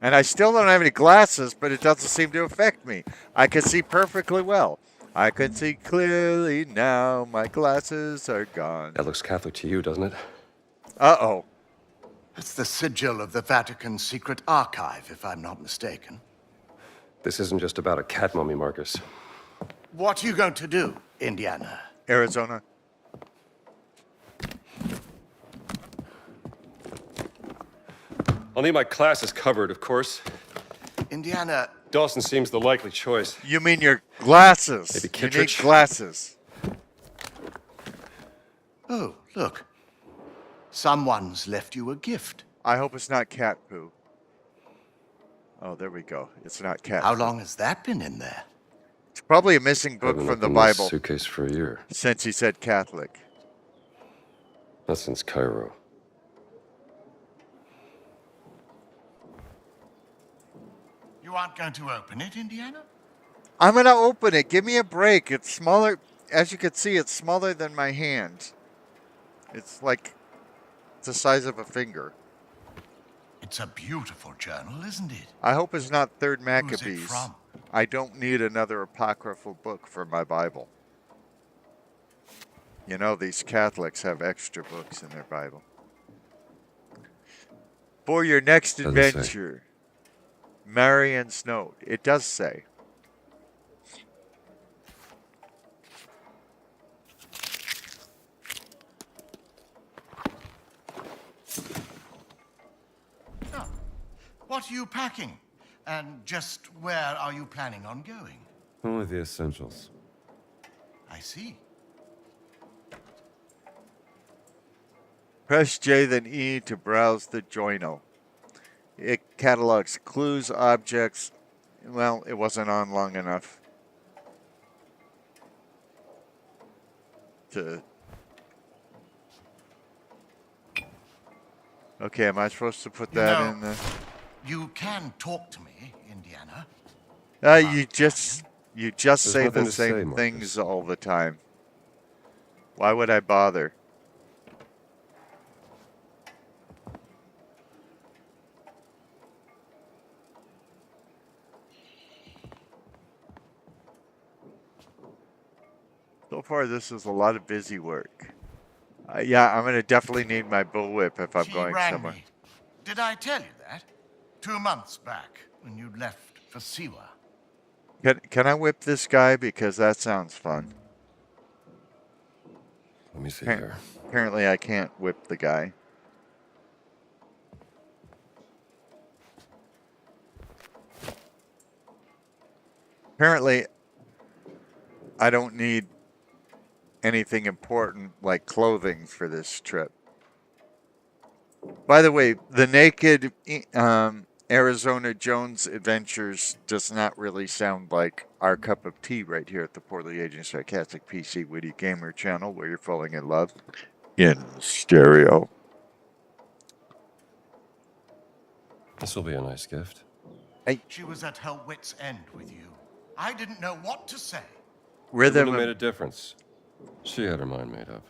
And I still don't have any glasses, but it doesn't seem to affect me. I can see perfectly well. I can see clearly now. My glasses are gone. That looks Catholic to you, doesn't it? Uh-oh. It's the sigil of the Vatican's secret archive, if I'm not mistaken. This isn't just about a cat mummy, Marcus. What are you going to do, Indiana? Arizona. I'll need my classes covered, of course. Indiana, Dawson seems the likely choice. You mean your glasses? Maybe You need Kittredge? glasses. oh, look. Someone's left you a gift. I hope it's not cat poo. Oh, there we go. It's not cat How poo. long has that been in there? It's probably a missing book Haven't from the opened this Bible, suitcase for a year. since he said Catholic. Not since Cairo. You aren't going to open it, Indiana? I'm going to open it. Give me a break. It's smaller. As you can see, it's smaller than my hand. It's like the size of a finger. It's a beautiful journal, isn't it? I hope it's not Third Who's it Maccabees. from? I don't need another apocryphal book for my Bible. You know, these Catholics have extra books in their Bible. For your next Doesn't say. adventure, Marion's Note. It does say. Oh, what are you packing? And just where are you planning on going? Only the essentials. I see. Press J then E to browse the journal. It catalogs clues, objects. Well, it wasn't on long enough to... Okay, am I supposed to put that No. in the... You can talk to me, Indiana. You just There's say nothing the to say, same Marcus. things all the time. Why would I bother? So far, this is a lot of busy work. Yeah, I'm going to definitely need my bullwhip if I'm She going rang somewhere. me. Did I tell you that? 2 months back, when you left for Siwa. Can I whip this guy? Because that sounds fun. Let me see here. Apparently, I can't whip the guy. Apparently, I don't need anything important like clothing for this trip. By the way, the naked Arizona Jones Adventures does not really sound like our cup of tea right here at the Poorly Aging Sarcastic PC Witty Gamer channel, where you're falling in love in stereo. This will be a nice gift. She was at her wit's end with you. I didn't know what to say. It wouldn't Rhythm have made and, a difference. She had her mind made up.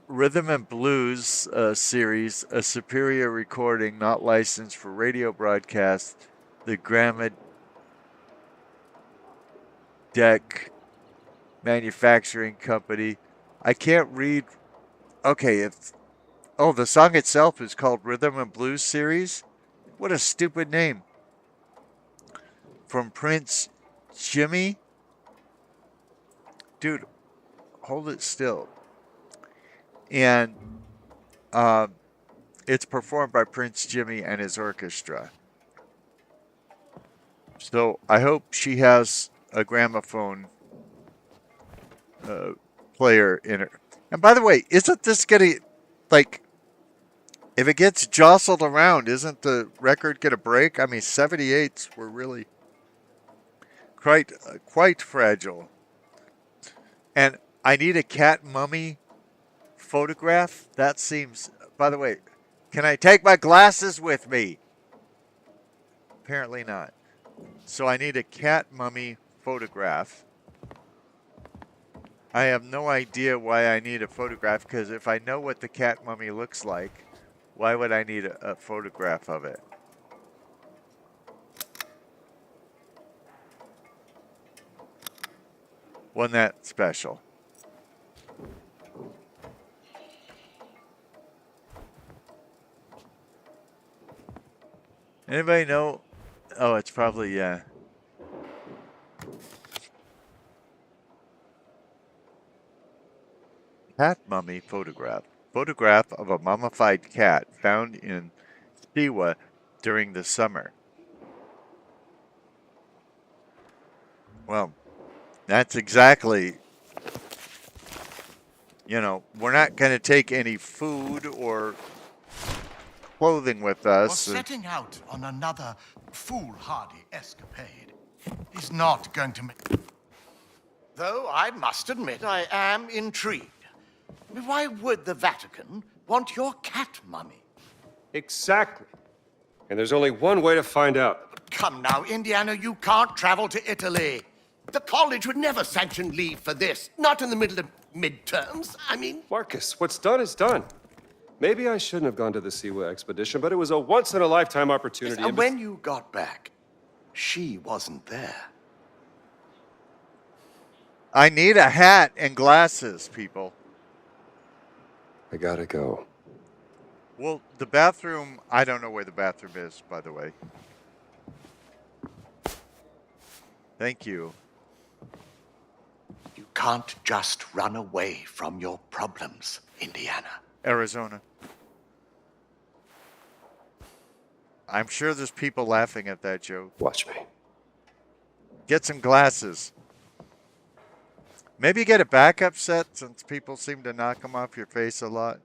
Rhythm and Blues series, a superior recording not licensed for radio broadcast. The Gramma Deck Manufacturing Company. I can't read. Okay, it's. Oh, the song itself is called Rhythm and Blues Series. What a stupid name. From Prince Jimmy. Dude, hold it still. And it's performed by Prince Jimmy and his orchestra. So I hope she has a gramophone player in her. And by the way, isn't this getting, like, if it gets jostled around, isn't the record going to break? I mean, 78s were really quite fragile. And I need a cat mummy photograph. That seems, by the way, can I take my glasses with me? Apparently not. So I need a cat mummy photograph. I have no idea why I need a photograph, because if I know what the cat mummy looks like, why would I need a photograph of it? Wasn't that special? Anybody know? Oh, it's probably, yeah. Cat mummy photograph. Photograph of a mummified cat found in Siwa during the summer. Well, that's exactly, you know, we're not going to take any food or clothing with Or us. setting out on another foolhardy escapade is not going to make... Though I must admit I am intrigued. Why would the Vatican want your cat mummy? Exactly. And there's only one way to find out. Come now, Indiana, you can't travel to Italy. The college would never sanction leave for this. Not in the middle of midterms. I mean... Marcus, what's done is done. Maybe I shouldn't have gone to the Siwa expedition, but it was a once-in-a-lifetime opportunity. And when you got back, she wasn't there. I need a hat and glasses, people. I gotta go. Well, the bathroom, I don't know where the bathroom is, by the way. Thank you. You can't just run away from your problems, Indiana. Arizona. I'm sure there's people laughing at that joke. Watch me. Get some glasses. Maybe get a backup set, since people seem to knock them off your face a lot.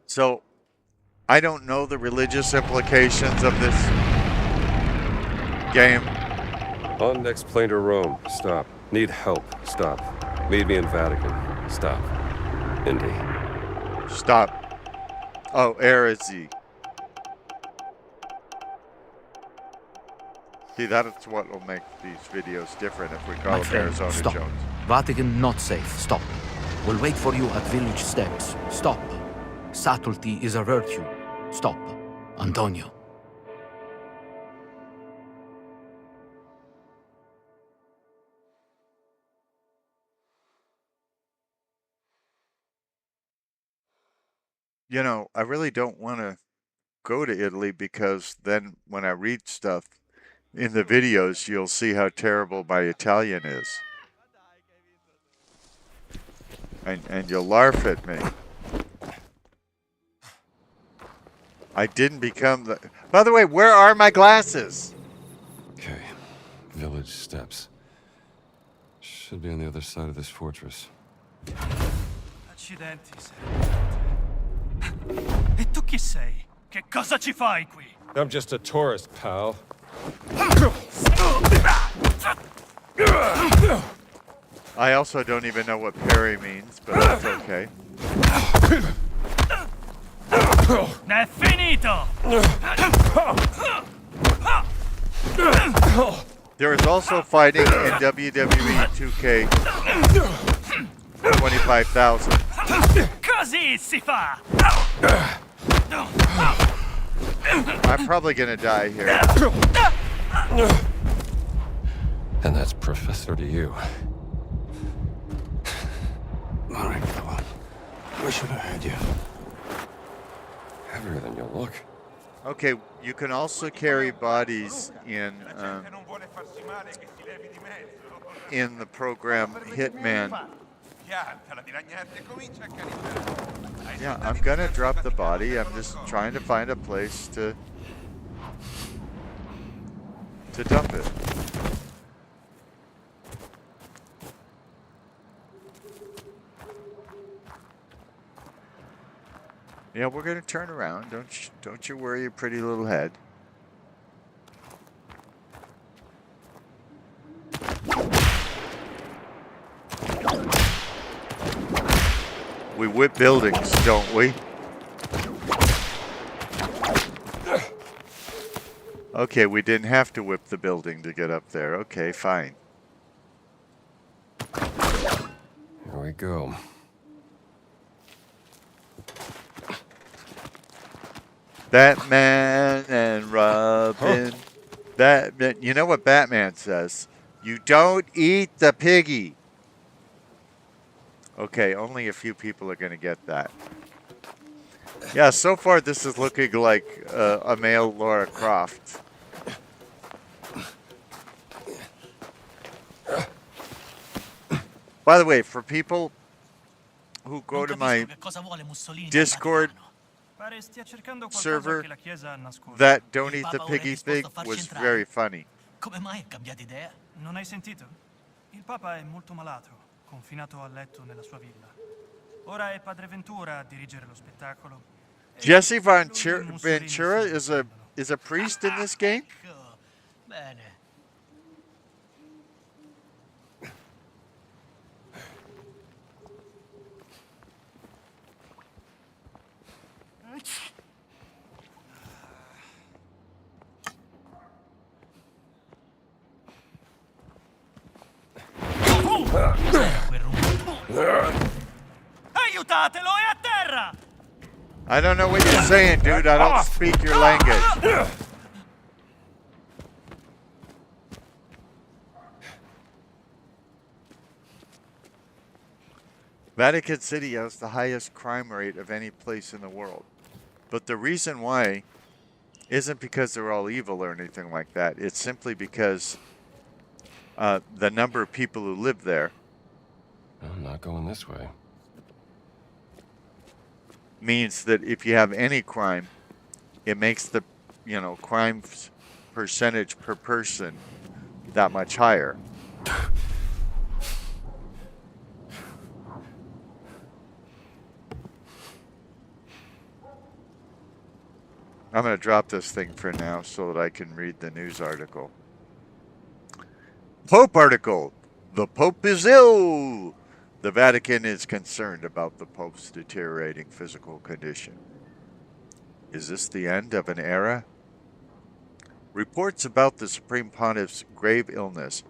So, I don't know the religious implications of this game. On next plane to Rome. Stop. Need help. Stop. Meet me in Vatican. Stop. Indy. Stop. Oh, heresy. See, that's what will make these videos different if we call My them friend, Arizona stop. Jones. Vatican not safe. Stop. We'll wait for you at village steps. Stop. Subtlety is a virtue. Stop. Antonio. You know, I really don't want to go to Italy, because then when I read stuff in the videos, you'll see how terrible my Italian is. And you'll laugh at me. I didn't become the... By the way, where are my glasses? Okay. Village steps. Should be on the other side of this fortress. Accidenti, E tu chi sei? Che cosa ci fai qui? I'm just a tourist, pal. I also don't even know what parry means, but that's okay. È finito! There is also fighting in WWE 2K 25,000. Così si fa! I'm probably gonna die here. And that's Professor to you. All right, fella. We should have had you. Heavier than you look. Okay, you can also carry bodies in the program Hitman. Yeah, I'm gonna drop the body. I'm just trying to find a place to dump it. Yeah, we're gonna turn around. Don't you worry your pretty little head. We whip buildings, don't we? Okay, we didn't have to whip the building to get up there. Okay, fine. Here we go. Batman and Robin. Batman. You know what Batman says? You don't eat the piggy. Okay, only a few people are going to get that. Yeah, so far this is looking like a male Lara Croft. By the way, for people who go to my Discord server, that don't eat the piggy thing was very funny. Come mai è cambiato idea? Non hai sentito? Il Papa è molto malato, confinato a letto nella sua villa. Ora è Padre Ventura a dirigere lo spettacolo. Jesse Ventura is a priest in this game? Bene. Aiutatelo, è a terra! I don't know what you're saying, dude. I don't speak your language. Vatican City has the highest crime rate of any place in the world. But the reason why isn't because they're all evil or anything like that. It's simply because the number of people who live there. I'm not going this way. Means that if you have any crime, it makes the, crime percentage per person that much higher. I'm going to drop this thing for now so that I can read the news article. Pope article. The Pope is ill. The Vatican is concerned about the Pope's deteriorating physical condition. Is this the end of an era? Reports about the Supreme Pontiff's grave illness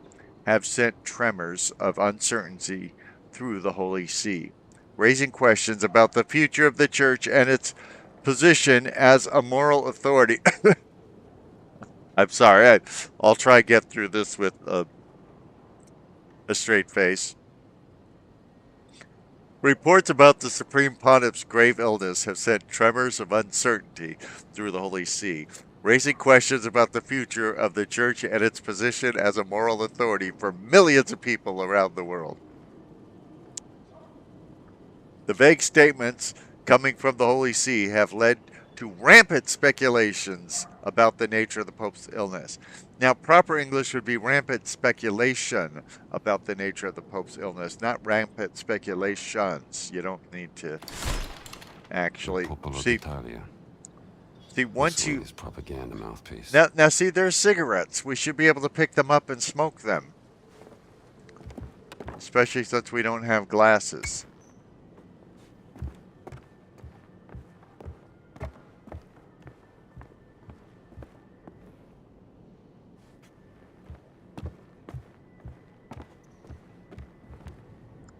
have sent tremors of uncertainty through the Holy See, raising questions about the future of the Church and its position as a moral authority. I'm sorry, I'll try to get through this with a straight face. Reports about the Supreme Pontiff's grave illness have sent tremors of uncertainty through the Holy See, raising questions about the future of the Church and its position as a moral authority for millions of people around the world. The vague statements coming from the Holy See have led to rampant speculations about the nature of the Pope's illness. Now, proper English would be rampant speculation about the nature of the Pope's illness, not rampant speculations. You don't need to actually. Popolo See, d'Italia. once This you... is propaganda mouthpiece. Now, see, there's cigarettes. We should be able to pick them up and smoke them. Especially since we don't have glasses.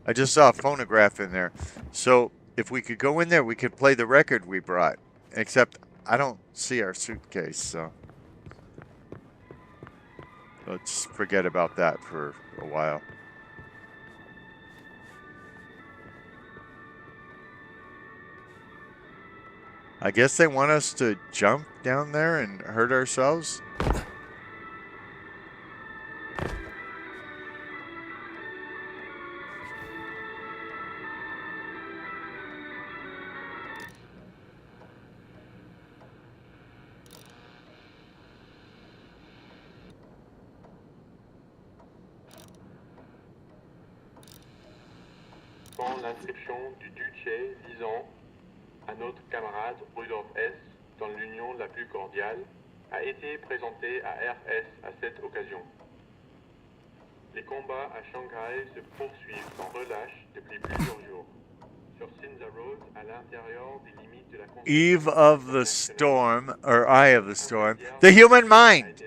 I just saw a phonograph in there. So if we could go in there, we could play the record we brought. Except I don't see our suitcase, so let's forget about that for a while. I guess they want us to jump down there and hurt ourselves. L'inscription du duché disant à notre camarade Rudolf S. dans l'union la plus cordiale a été présentée à RS à cette occasion. Les combats à Shanghai se poursuivent sans relâche depuis plusieurs jours. Sur Sinza Road, à l'intérieur des limites de la Eve of the storm, or eye of the storm, the human mind.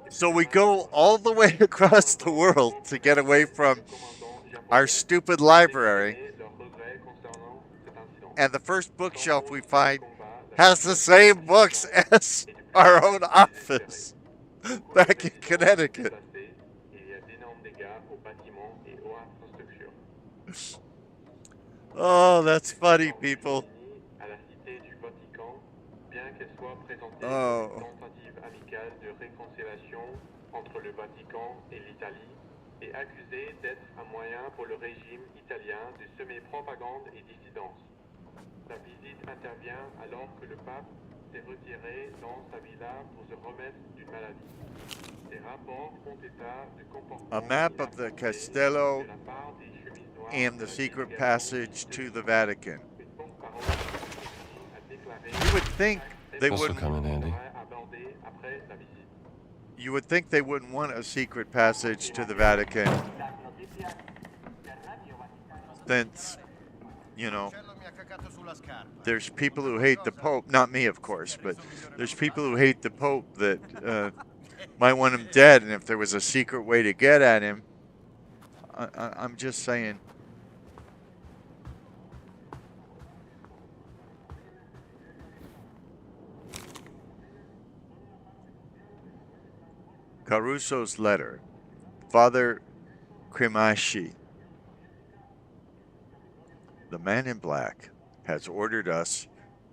So we go all the way across the world to get away from our stupid library, and the first bookshelf we find has the same books as our own office back in Connecticut. Oh, that's funny, people. Oh. Entre le Vatican et l'Italie est accusé d'être un moyen pour le régime italien de semer propagande et dissidence. Sa visite intervient alors que le pape s'est retiré dans sa villa pour se remettre d'une maladie. Des rapports font état de comportements A map of the Castello and the secret passage to the Vatican. You would think they wouldn't. Come in handy. You would think they wouldn't want a secret passage to the Vatican, since, you know, there's people who hate the Pope. Not me, of course, but there's people who hate the Pope that might want him dead. And if there was a secret way to get at him, I'm just saying. Caruso's letter. Father Cremashi, the man in black, has ordered us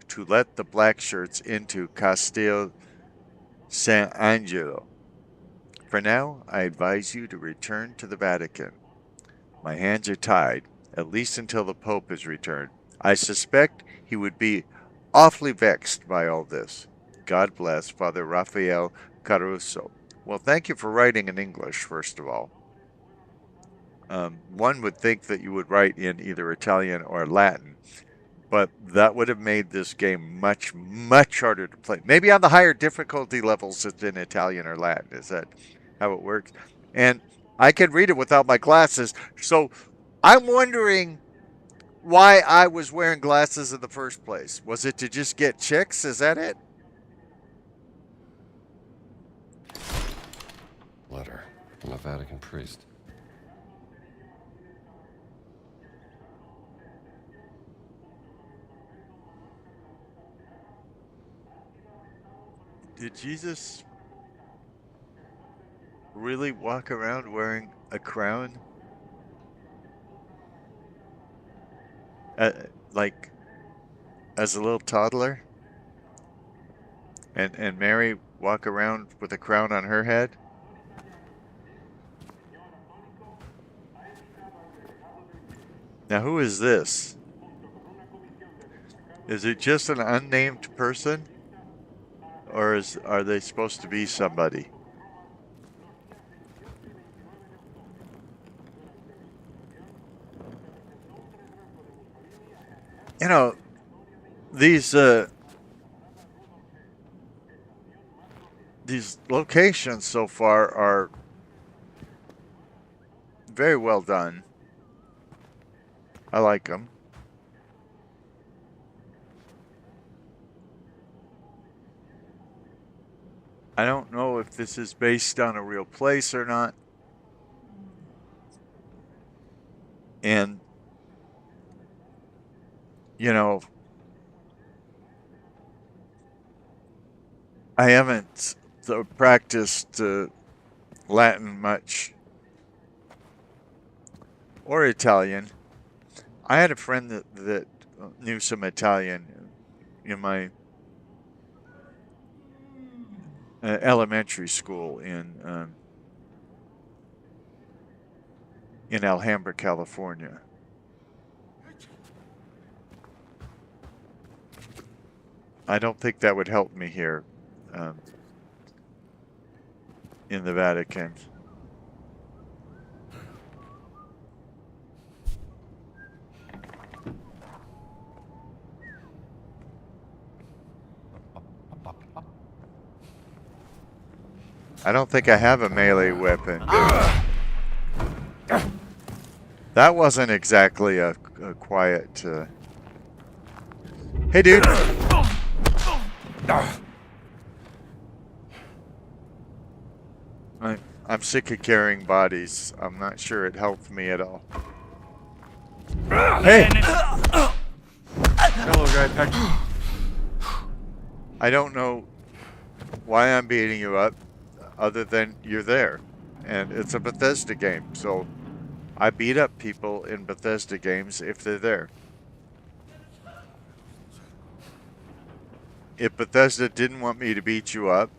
to let the black shirts into Castel San Angelo. For now, I advise you to return to the Vatican. My hands are tied, at least until the Pope is returned. I suspect he would be awfully vexed by all this. God bless Father Raphael Caruso. Well, thank you for writing in English, first of all. One would think that you would write in either Italian or Latin, but that would have made this game much, much harder to play. Maybe on the higher difficulty levels it's in Italian or Latin. Is that how it works? And I can read it without my glasses, so I'm wondering why I was wearing glasses in the first place. Was it to just get chicks? Is that it? Letter from a Vatican priest. Did Jesus really walk around wearing a crown? Like as a little toddler? And Mary walk around with a crown on her head? Now, who is this? Is it just an unnamed person? Or are they supposed to be somebody? You know, these locations so far are very well done. I like them. I don't know if this is based on a real place or not. And, you know, I haven't practiced Latin much or Italian. I had a friend that knew some Italian in my elementary school in Alhambra, California. I don't think that would help me here in the Vatican. I don't think I have a melee weapon. That wasn't exactly a quiet... Hey, dude! I'm sick of carrying bodies. I'm not sure it helped me at all. Hey! Hello, guy Peck. I don't know why I'm beating you up, other than you're there. And it's a Bethesda game, so I beat up people in Bethesda games if they're there. If Bethesda didn't want me to beat you up,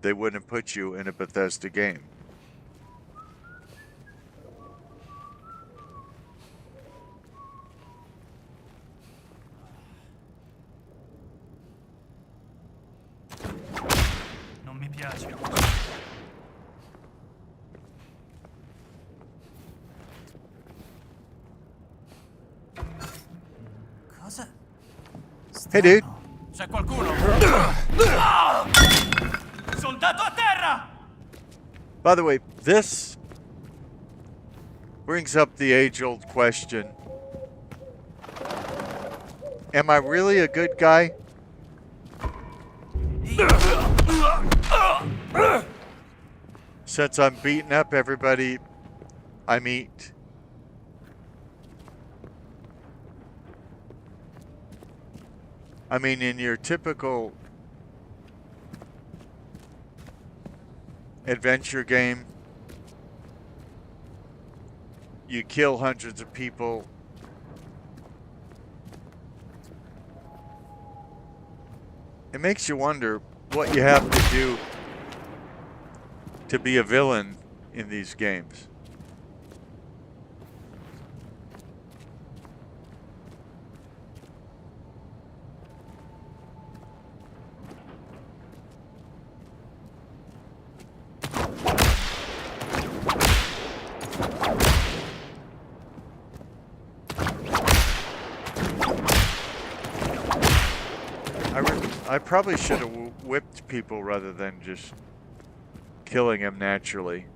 they wouldn't put you in a Bethesda game. Non mi piace. Cosa? Hey, dude. C'è qualcuno? Soldato a terra! By the way, this brings up the age-old question. Am I really a good guy? Since I'm beating up everybody I meet. I mean, in your typical adventure game, you kill hundreds of people. It makes you wonder what you have to do to be a villain in these games. I probably should have whipped people rather than just killing them naturally.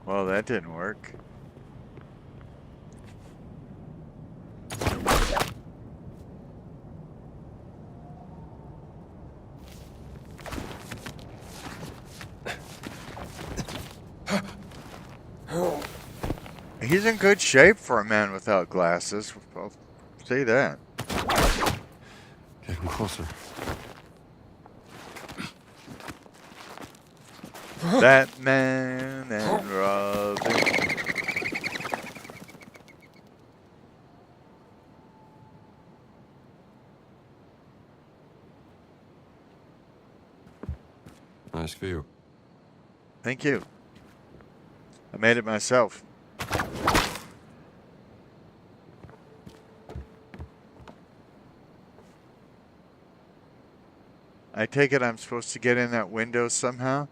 Well, that didn't work. He's in good shape for a man without glasses. I'll say that. Getting closer. Batman and Robin. Nice view. Thank you. I made it myself. I take it I'm supposed to get in that window somehow?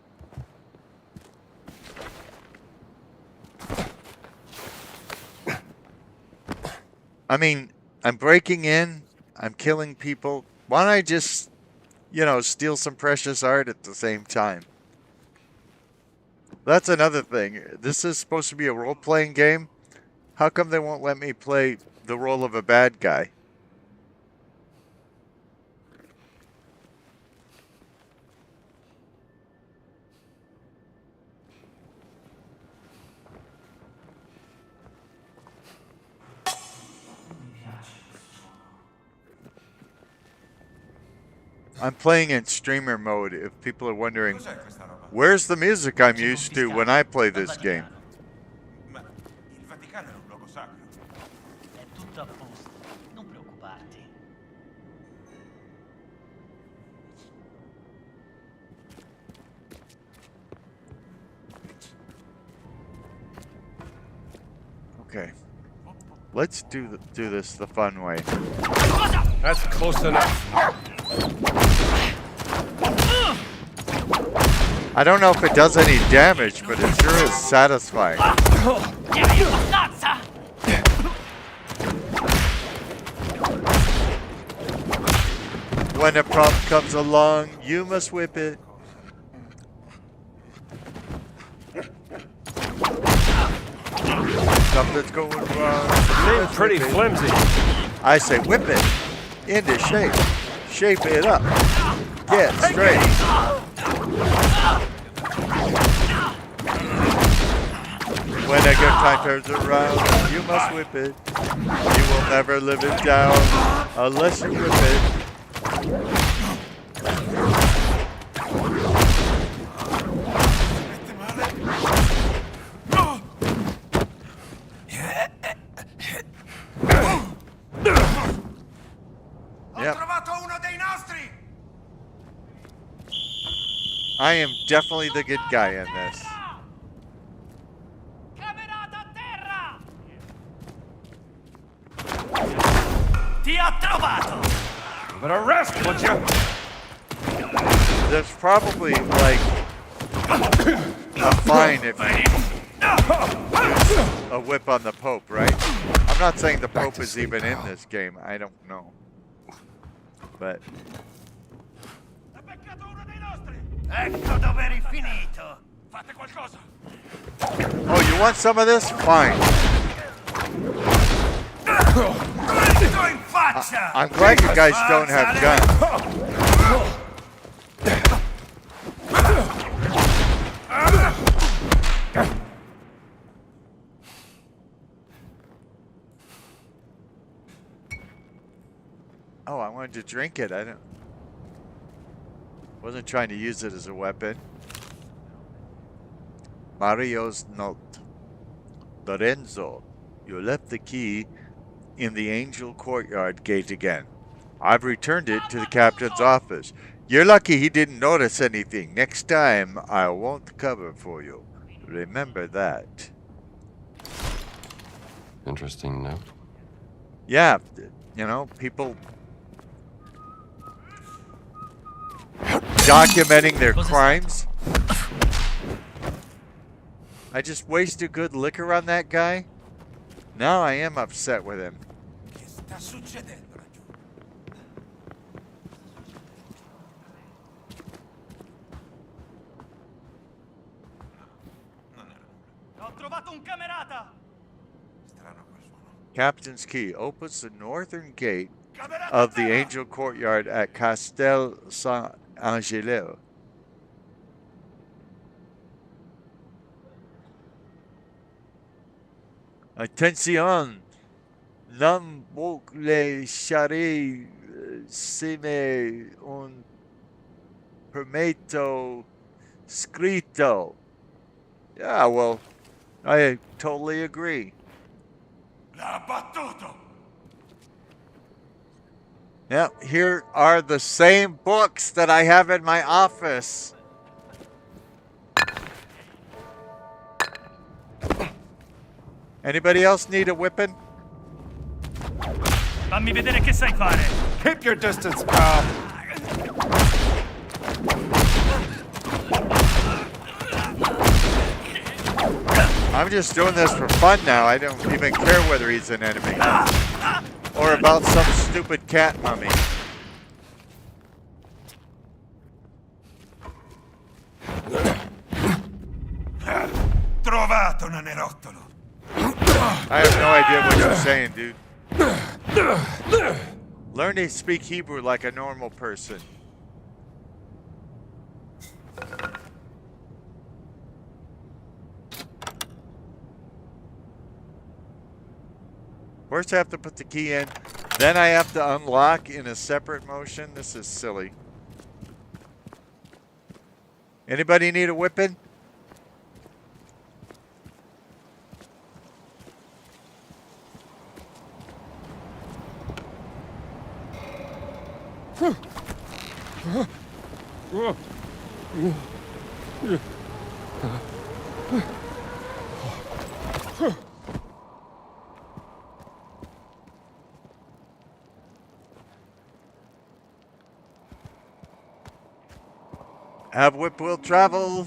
I mean, I'm breaking in, I'm killing people. Why don't I just, you know, steal some precious art at the same time? That's another thing. This is supposed to be a role-playing game. How come they won't let me play the role of a bad guy? I'm playing in streamer mode if people are wondering, where's the music I'm used to when I play this game? Ma il Vaticano è un luogo sacro. È tutto a posto, non preoccuparti. Okay. Let's do this the fun way. That's close enough. I don't know if it does any damage, but it sure is satisfying. When a problem comes along, you must whip it. Something's going wrong. Seems pretty flimsy. I say whip it into shape. Shape it up. Get straight. When a good time turns around, you must whip it. You will never live it down unless you whip it. Yep. I am definitely the good guy in this. Ti ha trovato! But arrest, would you? There's probably like a fine if you use a whip on the Pope, right? I'm not saying the Pope is even in this game. I don't know. But Ecco dove eri finito! Fate qualcosa! oh, you want some of this? Fine. I'm glad you guys don't have guns. Oh, I wanted to drink it. Wasn't trying to use it as a weapon. Mario's note. Lorenzo, you left the key in the Angel Courtyard gate again. I've returned it to the captain's office. You're lucky he didn't notice anything. Next time, I won't cover for you. Remember that. Interesting note. Yeah, you know, people documenting their crimes. I just wasted good liquor on that guy. Now I am upset with him. Ho trovato un camerata! Captain's key opens the northern gate of the Angel Courtyard at Castel Saint-Angelo. Attention! Non vous lascerez sime un permesso scritto. Yeah, well, I totally agree. L'ha battuto! Now, here are the same books that I have in my office. Anybody else need a whipping? Fammi vedere che sai fare! Keep your distance, pal. I'm just doing this for fun now. I don't even care whether he's an enemy. Or about some stupid cat mummy. Trovato, nanerottolo. I have no idea what you're saying, dude. Learn to speak Hebrew like a normal person. First I have to put the key in, then I have to unlock in a separate motion. This is silly. Anybody need a whipping? Have whip will travel.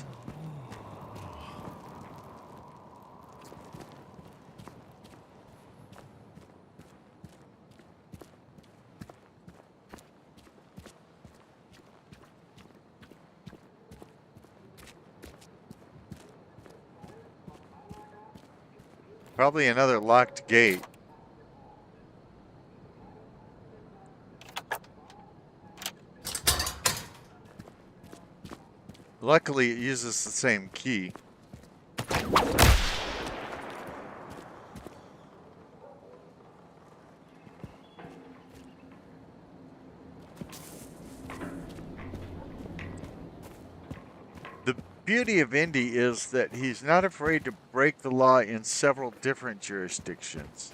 Probably another locked gate. Luckily, it uses the same key. The beauty of Indy is that he's not afraid to break the law in several different jurisdictions.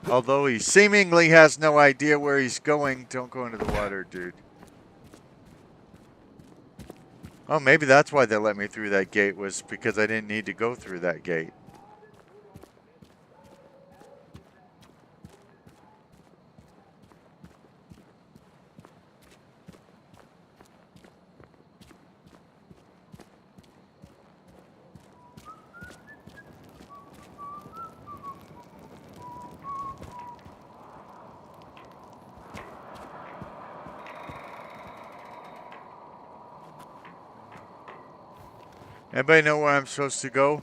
Although he seemingly has no idea where he's going, don't go into the water, dude. Oh, maybe that's why they let me through that gate, was because I didn't need to go through that gate. Anybody know where I'm supposed to go?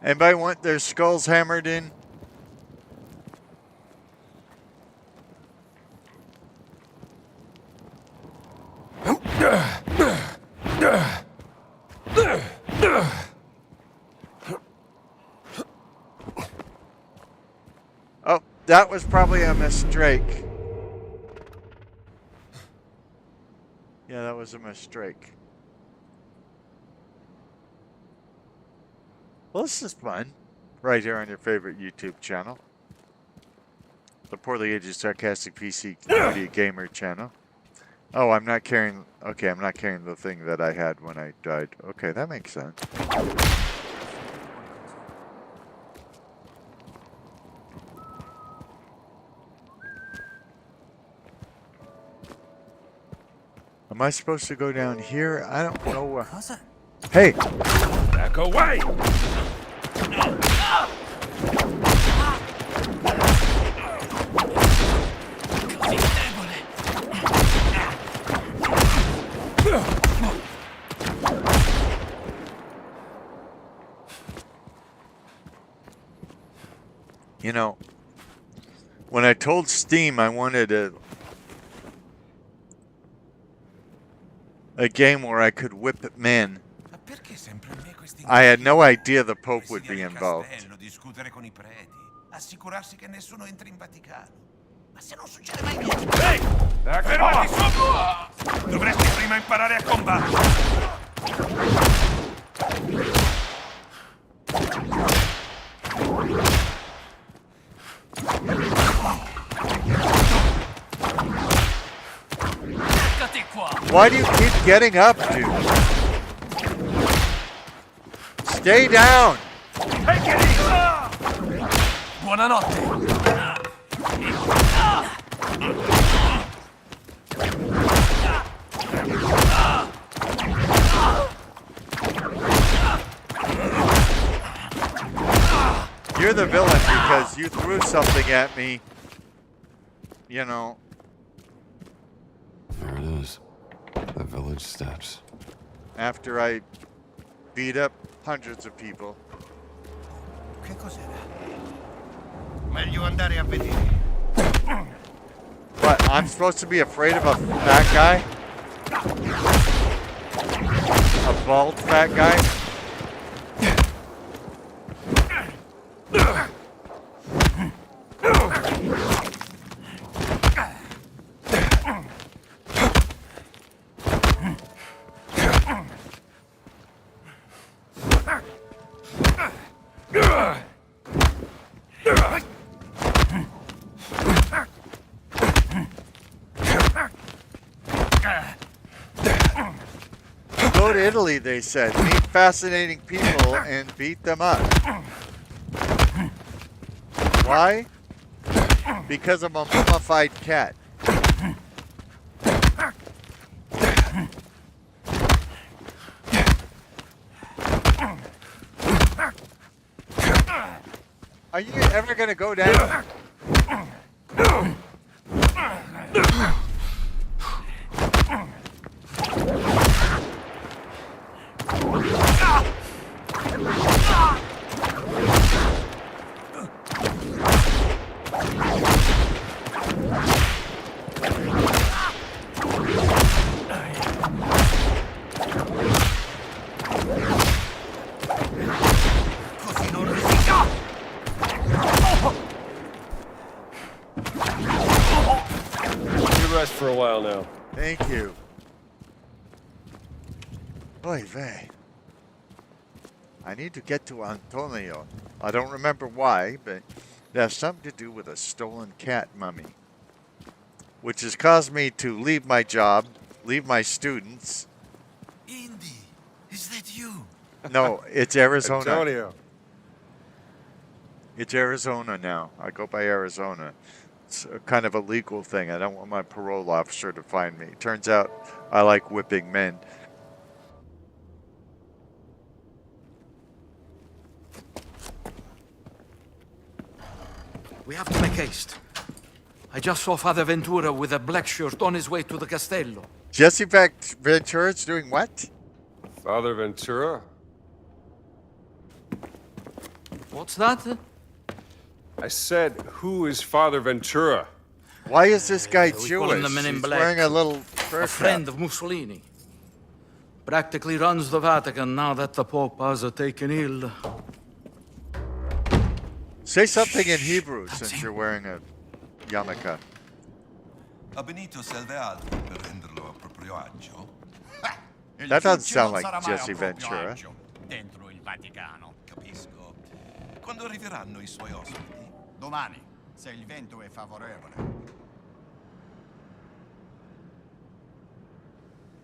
Anybody want their skulls hammered in? Oh, that was probably a mistake. Yeah, that was a mistake. Well, this is fun. Right here on your favorite YouTube channel. The Poorly Aged Sarcastic PC Community Gamer channel. Oh, I'm not carrying... Okay, I'm not carrying the thing that I had when I died. Okay, that makes sense. Am I supposed to go down here? I don't know where... Hey! Back away! You know, when I told Steam I wanted a game where I could whip men, I had no idea the Pope would be involved. Assicurarsi che nessuno entri in Vaticano. Ma se non succede mai niente... Ehi! Fermati subito! Dovresti prima imparare a combattere. Why do you keep getting up, dude? Stay down! Take it easy! Buonanotte! You're the villain because you threw something at me. You know. There it is. The village steps. After I beat up hundreds of people. Che cos'era? Meglio andare a vedere. What, I'm supposed to be afraid of a fat guy? A bald fat guy? Go to Italy, they said. Meet fascinating people and beat them up. Why? Because I'm a mummified cat. Are you ever gonna go down? Rest for a while now. Thank you. Oy vey. I need to get to Antonio. I don't remember why, but it has something to do with a stolen cat mummy. Which has caused me to leave my job, leave my students. Indy, is that you? No, it's Arizona. Antonio. It's Arizona now. I go by Arizona. It's a kind of a legal thing. I don't want my parole officer to find me. Turns out I like whipping men. We have to make haste. I just saw Father Ventura with a black shirt on his way to the Castello. Jesse Ventura's doing what? Father Ventura? What's that? I said, who is Father Ventura? Why is this guy We call Jewish? him the Men in He's Black. wearing a little fur A friend cap. of Mussolini. Practically runs the Vatican now that the Pope has taken ill. Say something in Hebrew since you're wearing a yarmulke. A Benito serve altro per renderlo a proprio agio? That doesn't sound like Jesse Ventura. Dentro il Vaticano. Capisco. Quando arriveranno i suoi ospiti? Domani, se il vento è favorevole.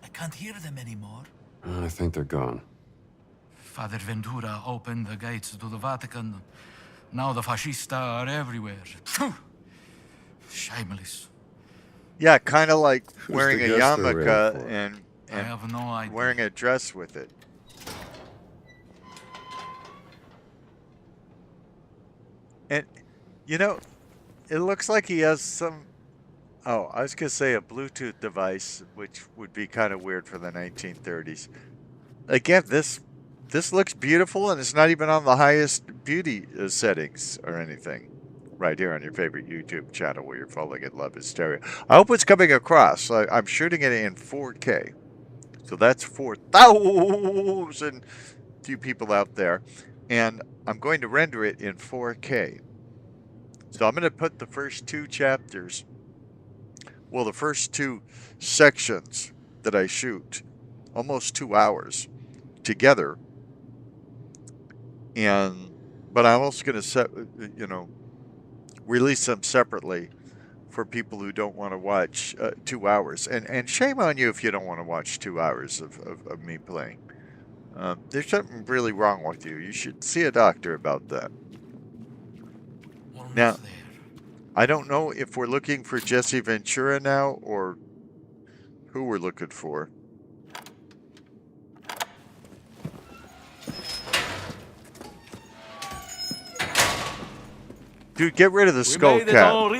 I can't hear them anymore. I think they're gone. Father Ventura opened the gates to the Vatican. Now the fascista are everywhere. Phew! Shameless. Yeah, kind of like Who's wearing the a guest they're ready yarmulke for? and I have no idea. wearing a dress with it. And, you know, it looks like he has some... Oh, I was going to say a Bluetooth device, which would be kind of weird for the 1930s. Again, this looks beautiful, and it's not even on the highest beauty settings or anything. Right here on your favorite YouTube channel where you're falling in love with stereo. I hope it's coming across. I'm shooting it in 4K. So that's 4,000 few people out there. And I'm going to render it in 4K. So I'm going to put the first two chapters, well, the first two sections that I shoot, almost 2 hours, together. But I'm also going to release them separately for people who don't want to watch 2 hours. And shame on you if you don't want to watch 2 hours of me playing. There's something really wrong with you. You should see a doctor about that. Almost Now, there. I don't know if we're looking for Jesse Ventura now or who we're looking for. Dude, get rid of the skull cap.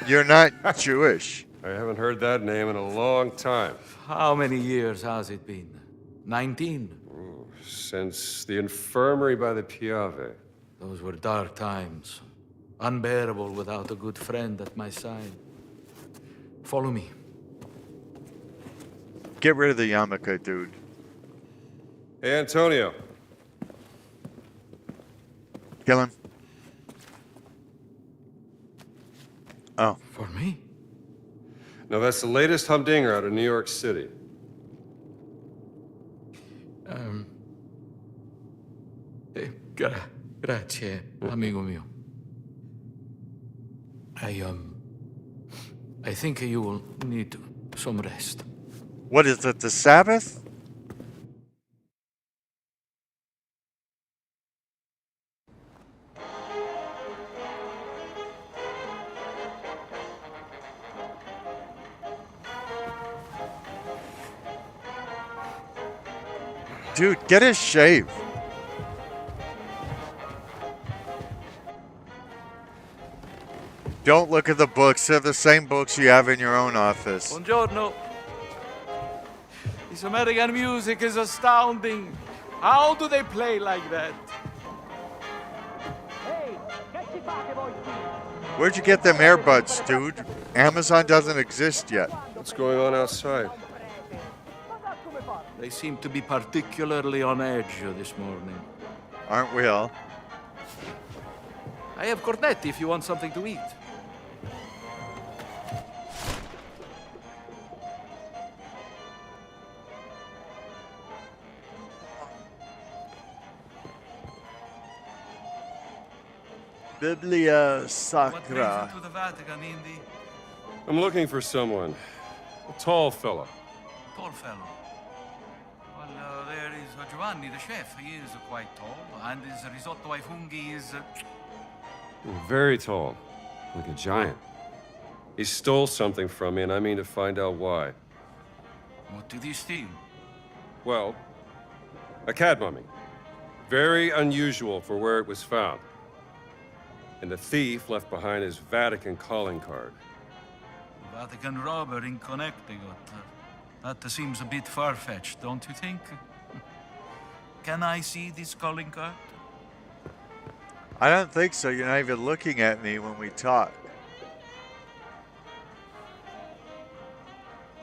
You're not Jewish. I haven't heard that name in a long time. How many years has it been? 19? Since the infirmary by the Piave. Those were dark times. Unbearable without a good friend at my side. Follow me. Get rid of the yarmulke, dude. Hey, Antonio. Kill him. Oh. For me? No, that's the latest humdinger out of New York City. Grazie, amigo mio. I think you will need some rest. What is it, the Sabbath? Dude, get a shave. Don't look at the books. They're the same books you have in your own office. Buongiorno. This American music is astounding. How do they play like that? Where'd you get them earbuds, dude? Amazon doesn't exist yet. What's going on outside? They seem to be particularly on edge this morning. Aren't we all? I have cornetti if you want something to eat. Biblia What Sacra. brings you to the Vatican, Indy? I'm looking for someone. A tall fella. Tall fellow. Well, there is Giovanni, the chef. He is quite tall, and his risotto ai funghi is... Very tall. Like a giant. He stole something from me, and I mean to find out why. What did he steal? Well, a cat mummy. Very unusual for where it was found. And the thief left behind his Vatican calling card. Vatican robber in Connecticut. That seems a bit far-fetched, don't you think? Can I see this calling card? I don't think so. You're not even looking at me when we talk.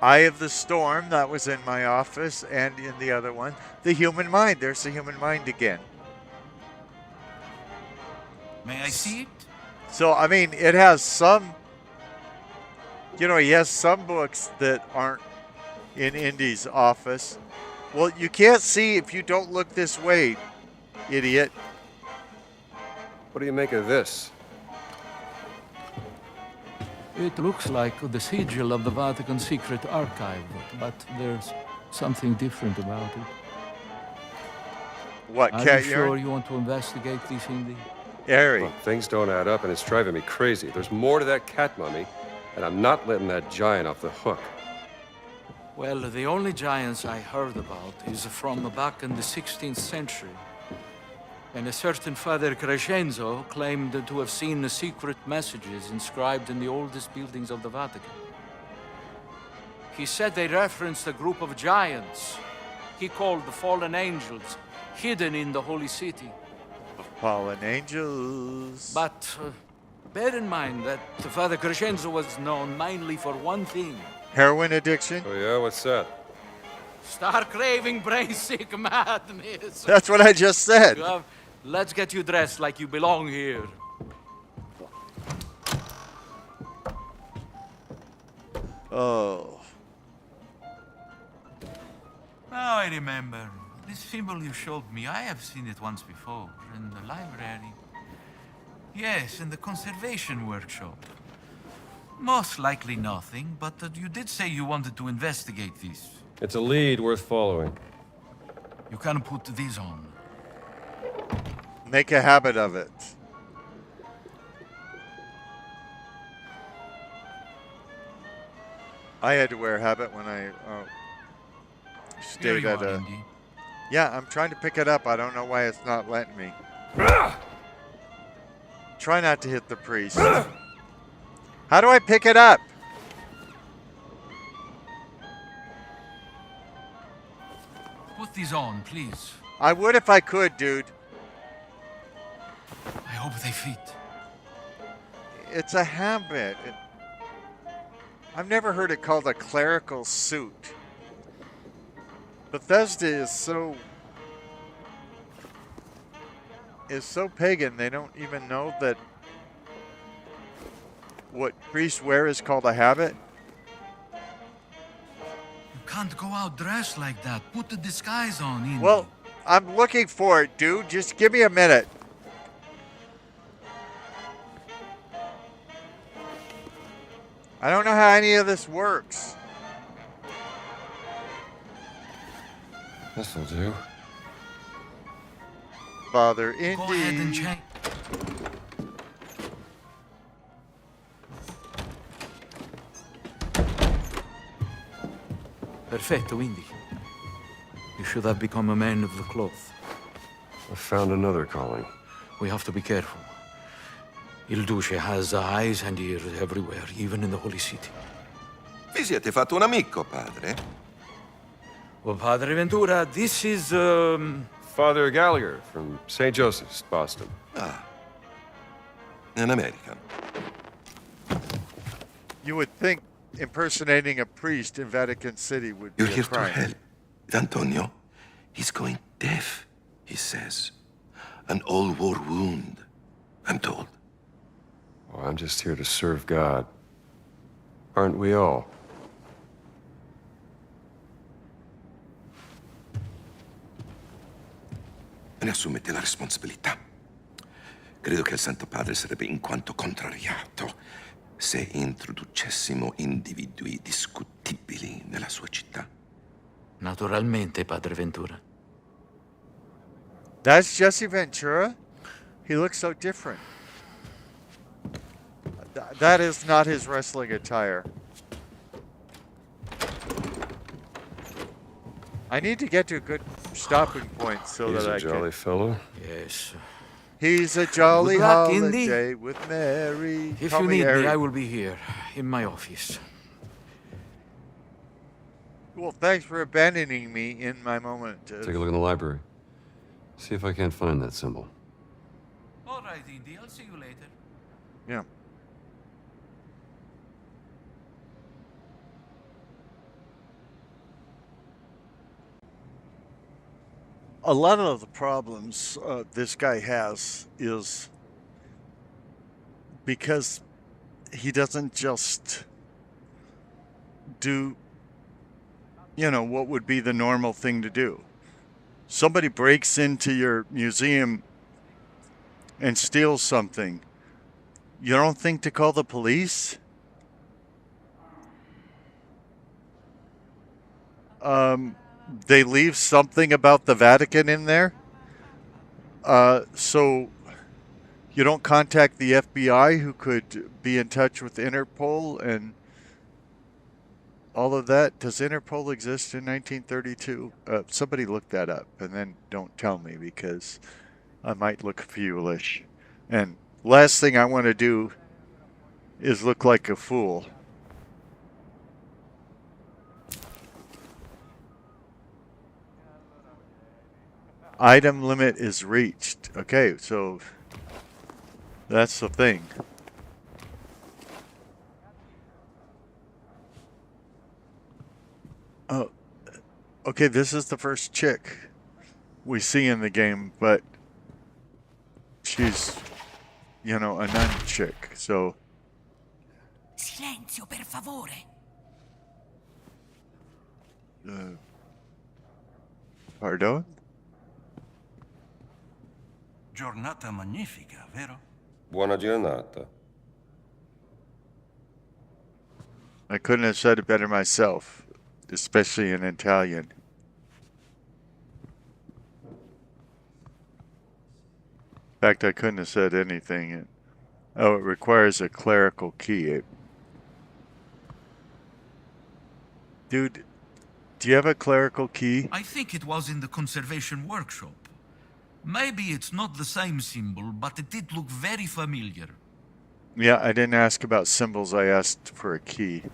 Eye of the Storm, that was in my office, and in the other one. The Human Mind. There's the Human Mind again. May I see it? So, I mean, it has some... You know, he has some books that aren't in Indy's office. Well, you can't see if you don't look this way, idiot. What do you make of this? It looks like the sigil of the Vatican Secret Archive, but there's something different about it. What, Are cat you sure urine? you want to investigate this, Indy? Harry. Look, things don't add up, and it's driving me crazy. There's more to that cat mummy, and I'm not letting that giant off the hook. Well, the only giants I heard about is from back in the 16th century. And a certain Father Crescenzo claimed to have seen the secret messages inscribed in the oldest buildings of the Vatican. He said they referenced a group of giants he called the fallen angels, hidden in the holy city. Fallen angels. But bear in mind that Father Crescenzo was known mainly for one thing. Heroin addiction? Oh yeah, what's that? Star-craving, brain-sick madness. That's what I just said. Let's get you dressed like you belong here. Oh. Now I remember. This symbol you showed me, I have seen it once before, in the library. Yes, in the conservation workshop. Most likely nothing, but you did say you wanted to investigate this. It's a lead worth following. You can put these on. Make a habit of it. I had to wear a habit when I stayed at a... Indy. Yeah, I'm trying to pick it up. I don't know why it's not letting me. Try not to hit the priest. How do I pick it up? Put these on, please. I would if I could, dude. I hope they fit. It's a habit. I've never heard it called a clerical suit. Bethesda is so pagan, they don't even know that what priests wear is called a habit. You can't go out dressed like that. Put the disguise on, Indy. Well, I'm looking for it, dude. Just give me a minute. I don't know how any of this works. This'll do. Father Go ahead and Indy. change. Perfetto, Indy. You should have become a man of the cloth. I found another calling. We have to be careful. Il Duce has eyes and ears everywhere, even in the Holy City. Vi siete fatto un amico, padre? Well, Padre Ventura, this is, Father Gallagher from St. Joseph's, Boston. Ah. An American. You would think impersonating a priest in Vatican City would be You're a here to crime. help. Antonio, he's going deaf, he says. An old war wound, I'm told. Oh, I'm just here to serve God. Aren't we all? Ne assumete la responsabilità. Credo che il Santo Padre sarebbe in quanto contrariato se introducessimo individui discutibili nella sua città. Naturalmente, Padre Ventura. That's Jesse Ventura? He looks so different. That is not his wrestling attire. I need to get to a good stopping point so He's that a I jolly can... fellow. Yes. He's a jolly Good luck, Indy. holiday with Mary. If Call you me need me, Harry. I will be here, in my office. Well, thanks for abandoning me in my moment. Take a look in the library. See if I can't find that symbol. All right, Indy. I'll see you later. Yeah. A lot of the problems this guy has is because he doesn't just do, what would be the normal thing to do. Somebody breaks into your museum and steals something. You don't think to call the police? They leave something about the Vatican in there. So you don't contact the FBI, who could be in touch with Interpol and all of that. Does Interpol exist in 1932? Somebody look that up and then don't tell me, because I might look foolish. And last thing I want to do is look like a fool. Item limit is reached. Okay, so that's the thing. Oh, okay, this is the first chick we see in the game, but she's, a nun chick, so... Silenzio, per favore. Pardon? Giornata magnifica, vero? Buona giornata. I couldn't have said it better myself, especially in Italian. fact, I couldn't have said anything. Oh, it requires a clerical key. Dude, do you have a clerical key? I think it was in the conservation workshop. Maybe it's not the same symbol, but it did look very familiar. Yeah, I didn't ask about symbols. I asked for a key.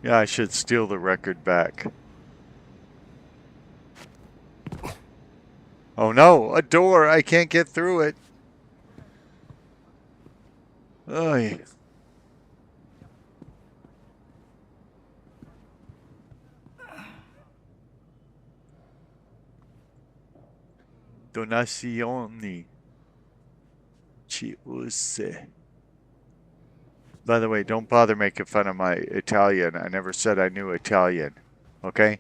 Yeah, I should steal the record back. Oh no, a door! I can't get through it. Oy. Donazioni. Ci use. By the way, don't bother making fun of my Italian. I never said I knew Italian. Okay?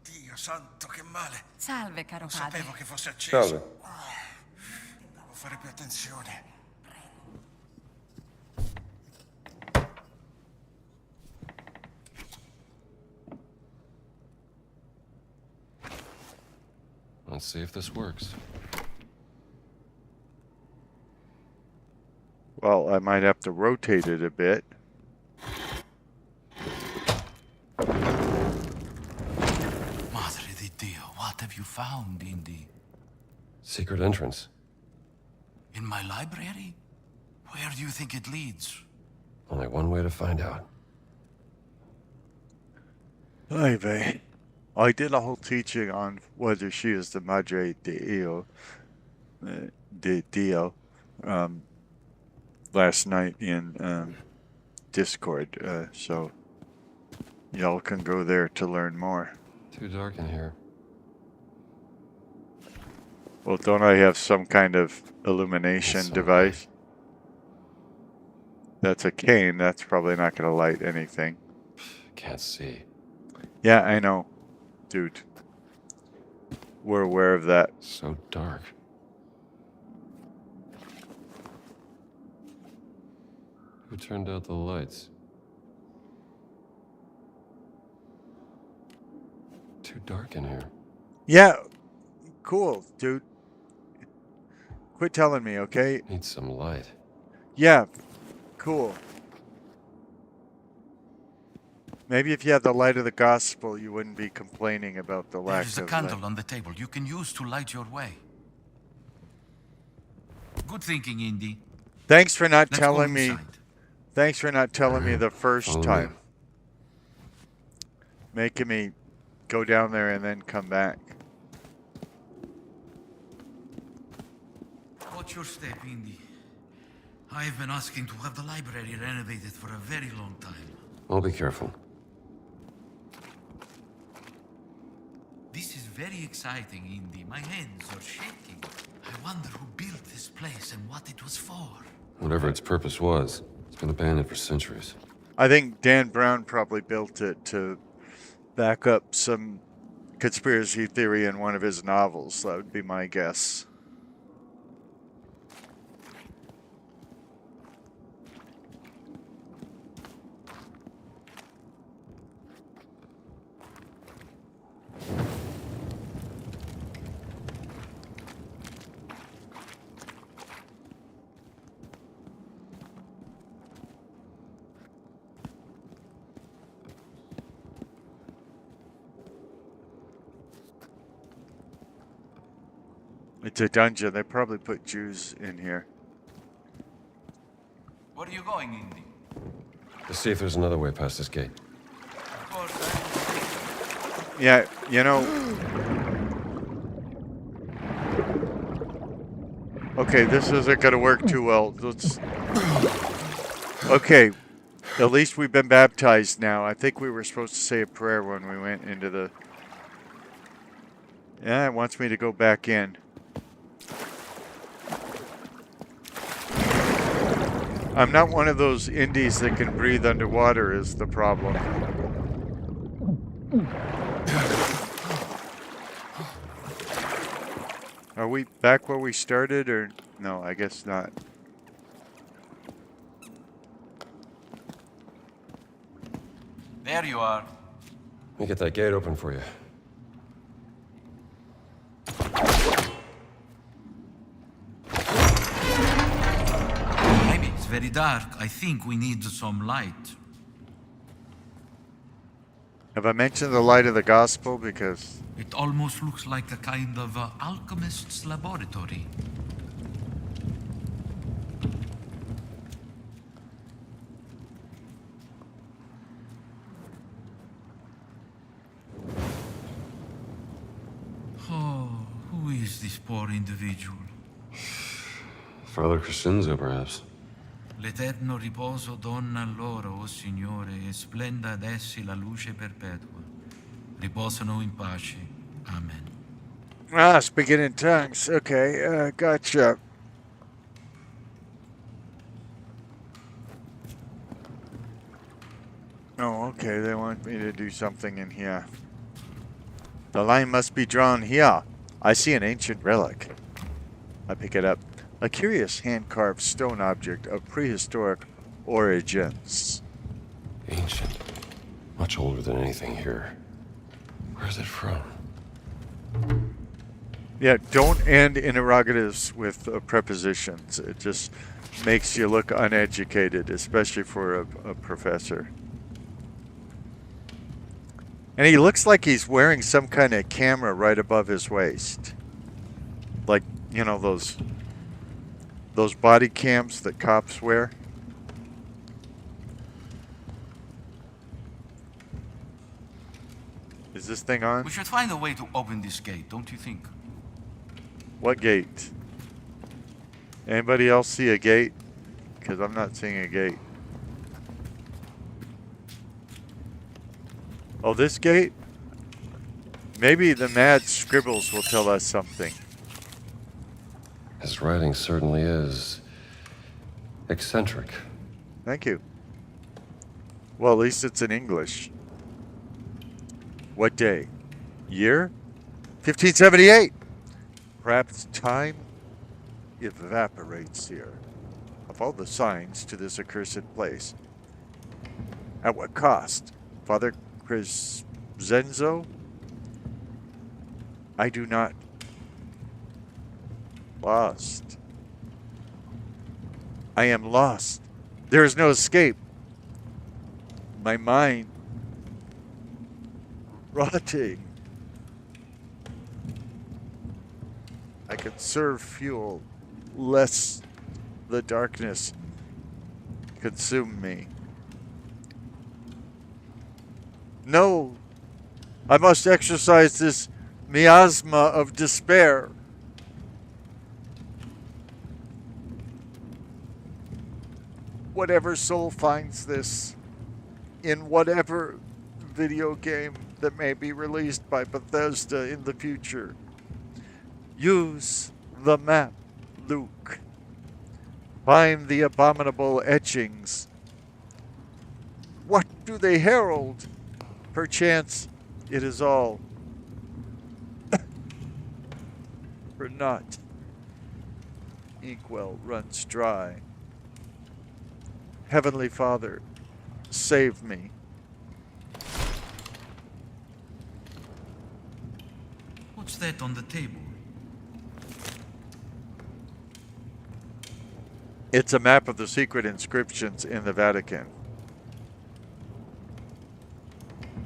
Dio santo, che male. Salve, caro padre. Sapevo che fosse acceso. Salve. Devo fare più attenzione. Let's see if this works. Well, I might have to rotate it a bit. Madre di Dio, what have you found, Indy? Secret entrance. In my library? Where do you think it leads? Only one way to find out. Ay vey. I did a whole teaching on whether she is the Madre de Dio, last night in Discord, so y'all can go there to learn more. Too dark in here. Well, don't I have some kind of illumination device? That's a cane. That's probably not going to light anything. Can't see. Yeah, I know. Dude. We're aware of that. So dark. Who turned out the lights? Too dark in here. Yeah. Cool, dude. Quit telling me, okay? Need some light. Yeah. Cool. Maybe if you had the light of the gospel, you wouldn't be complaining about the lack There's a of candle light. on the table you can use to light your way. Good thinking, Indy. Thanks for not Let's go telling me. inside. Thanks for not telling me the first Follow me. time. Making me go down there and then come back. Watch your step, Indy. I've been asking to have the library renovated for a very long time. I'll be careful. This is very exciting, Indy. My hands are shaking. I wonder who built this place and what it was for. Whatever its purpose was, it's been abandoned for centuries. I think Dan Brown probably built it to back up some conspiracy theory in one of his novels. That would be my guess. It's a dungeon. They probably put Jews in here. Where are you going, Indy? Let's see if there's another way past this gate. Of course, Yeah, you know. Okay, this isn't going to work too well. Let's. Okay, at least we've been baptized now. I think we were supposed to say a prayer when we went into the. Yeah, it wants me to go back in. I'm not one of those indies that can breathe underwater is the problem. Are we back where we started or no, I guess not. There you are. Let me get that gate open for you. Maybe it's very dark. I think we need some light. Have I mentioned the light of the gospel? Because It almost looks like a kind of alchemist's laboratory. Oh, who is this poor individual? Father Crescenzo, perhaps. L'eterno riposo donna loro, o Signore, e splenda ad essi la luce perpetua. Riposano in pace. Amen. ah, speaking in tongues. Okay, gotcha. Oh, okay. They want me to do something in here. The line must be drawn here. I see an ancient relic. I pick it up. A curious hand-carved stone object of prehistoric origins. Ancient. Much older than anything here. Where's it from? Yeah, don't end interrogatives with prepositions. It just makes you look uneducated, especially for a professor. And he looks like he's wearing some kind of camera right above his waist. Like, you know, those body cams that cops wear. Is this thing on? We should find a way to open this gate, don't you think? What gate? Anybody else see a gate? Because I'm not seeing a gate. Oh, this gate? Maybe the mad scribbles will tell us something. His writing certainly is eccentric. Thank you. Well, at least it's in English. What day? Year? 1578. Perhaps time evaporates here. Of all the signs to this accursed place. At what cost? Father Crescenzo? I do not. Lost. I am lost. There is no escape. My mind rotting. I conserve fuel lest the darkness consume me. No, I must exercise this miasma of despair. Whatever soul finds this in whatever video game that may be released by Bethesda in the future, use the map, Luke. Find the abominable etchings. What do they herald? Perchance it is all for naught. Inkwell runs dry. Heavenly Father, save me. What's that on the table? It's a map of the secret inscriptions in the Vatican.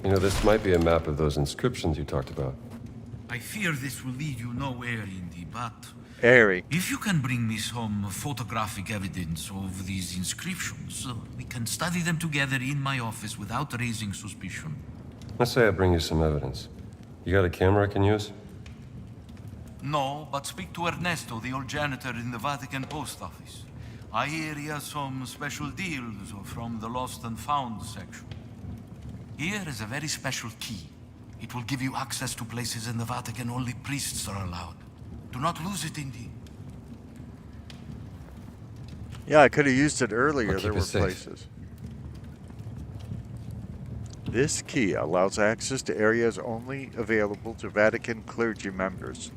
You know, this might be a map of those inscriptions you talked about. I fear this will lead you nowhere, Indy, but Airy. if you can bring me some photographic evidence of these inscriptions, we can study them together in my office without raising suspicion. Let's say I bring you some evidence. You got a camera I can use? No, but speak to Ernesto, the old janitor in the Vatican post office. I hear he has some special deals from the lost and found section. Here is a very special key. It will give you access to places in the Vatican only priests are allowed. Do not lose it, Indy. Yeah, I could have used it earlier. I'll There keep were it safe. places. This key allows access to areas only available to Vatican clergy members.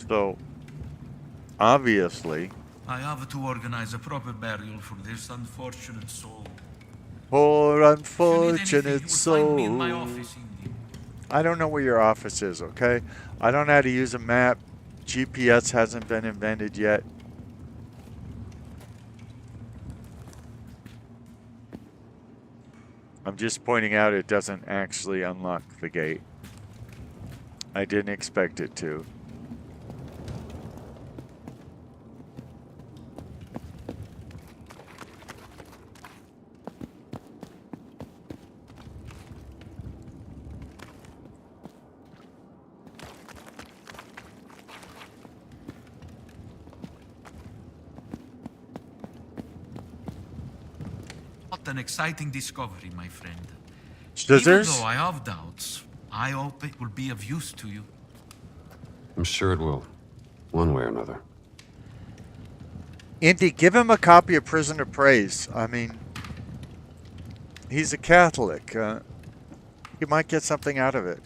So, obviously, I have to organize a proper burial for this unfortunate soul. poor poor unfortunate Find me in my soul. office, Indy. I don't know where your office is, okay? I don't know how to use a map. GPS hasn't been invented yet. I'm just pointing out it doesn't actually unlock the gate. I didn't expect it to. What an exciting discovery, my friend. Scissors? Even though I have doubts, I hope it will be of use to you. I'm sure it will. One way or another. Indy, give him a copy of Prisoner Praise. I mean, he's a Catholic. He might get something out of it.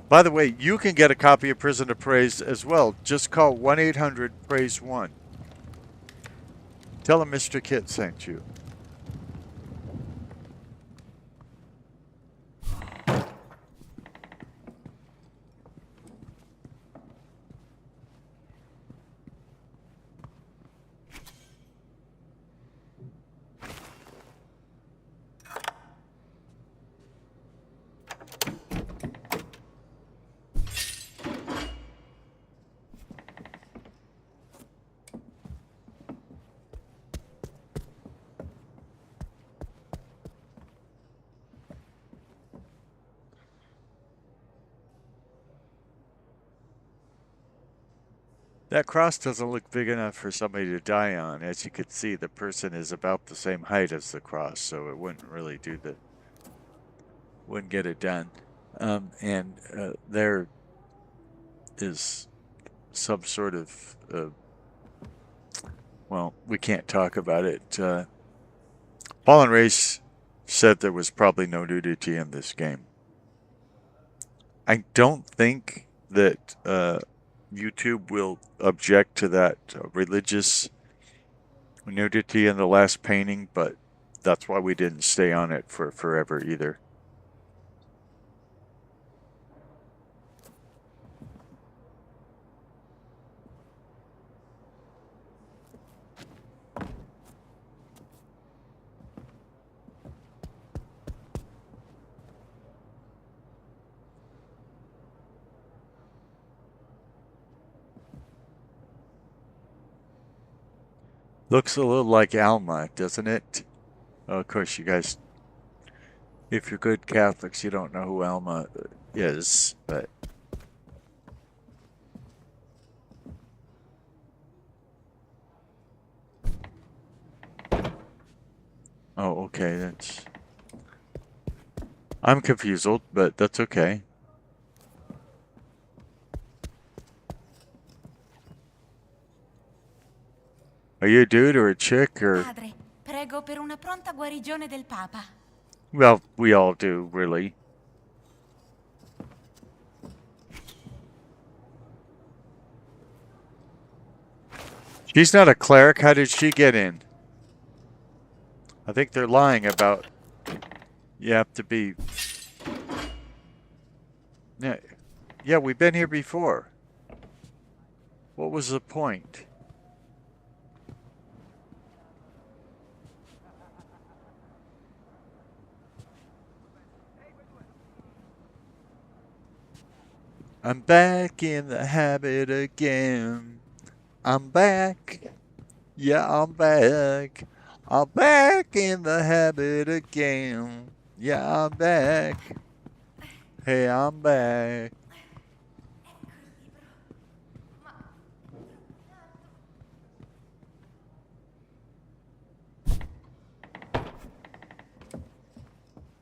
By the way, you can get a copy of Prisoner Praise as well. Just call 1-800-PRAISE-1. Tell him Mr. Kit sent you. That cross doesn't look big enough for somebody to die on. As you can see, the person is about the same height as the cross, so it wouldn't really wouldn't get it done. There is some sort of, well, we can't talk about it. Fallen Race said there was probably no nudity in this game. I don't think that YouTube will object to that religious nudity in the last painting, but that's why we didn't stay on it for forever either. Looks a little like Alma, doesn't it? Oh, of course, you guys, if you're good Catholics, you don't know who Alma is, but... Oh, okay, that's... I'm confused, but that's okay. Are you a dude or a chick or... Padre, prego per una pronta guarigione del Papa. Well, we all do, really. She's not a cleric. How did she get in? I think they're lying about... You have to be... Yeah, we've been here before. What was the point? I'm back in the habit again. I'm back. Yeah, I'm back. I'm back in the habit again. Yeah, I'm back. Hey, I'm back.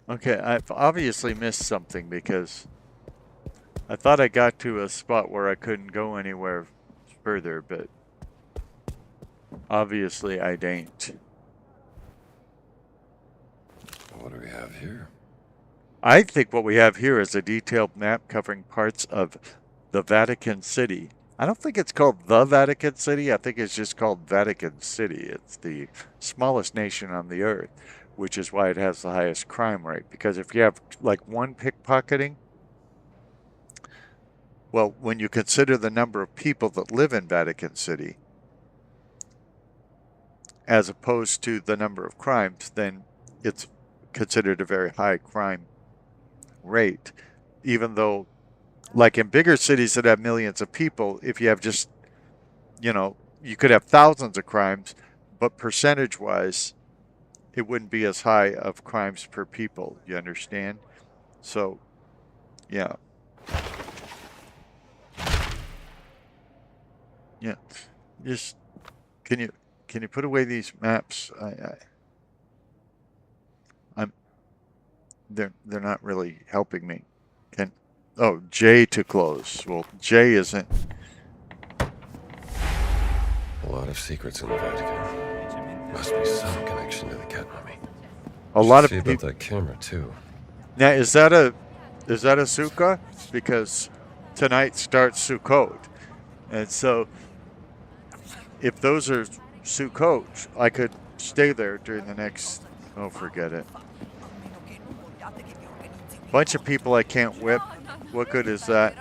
Okay, I've obviously missed something because I thought I got to a spot where I couldn't go anywhere further, but obviously I didn't. What do we have here? I think what we have here is a detailed map covering parts of the Vatican City I don't think it's called the Vatican City. I think it's just called Vatican City. It's the smallest nation on the earth, which is why it has the highest crime rate. Because if you have like one pickpocketing, well, when you consider the number of people that live in Vatican City, as opposed to the number of crimes, then it's considered a very high crime rate, even though, like in bigger cities that have millions of people, if you have just, you could have thousands of crimes, but percentage-wise, it wouldn't be as high of crimes per people. You understand? So, yeah. Yeah. Just, can you put away these maps? They're not really helping me. Oh, J to close. Well, J isn't. A lot of secrets in the Vatican. Must be some connection to the cat mummy. A lot of see about that camera too. Now, is that a Sukkah? Because tonight starts Sukkot, and so if those are Sukkot, I could stay there during the next. Oh, forget it. Bunch of people I can't whip. What good is that?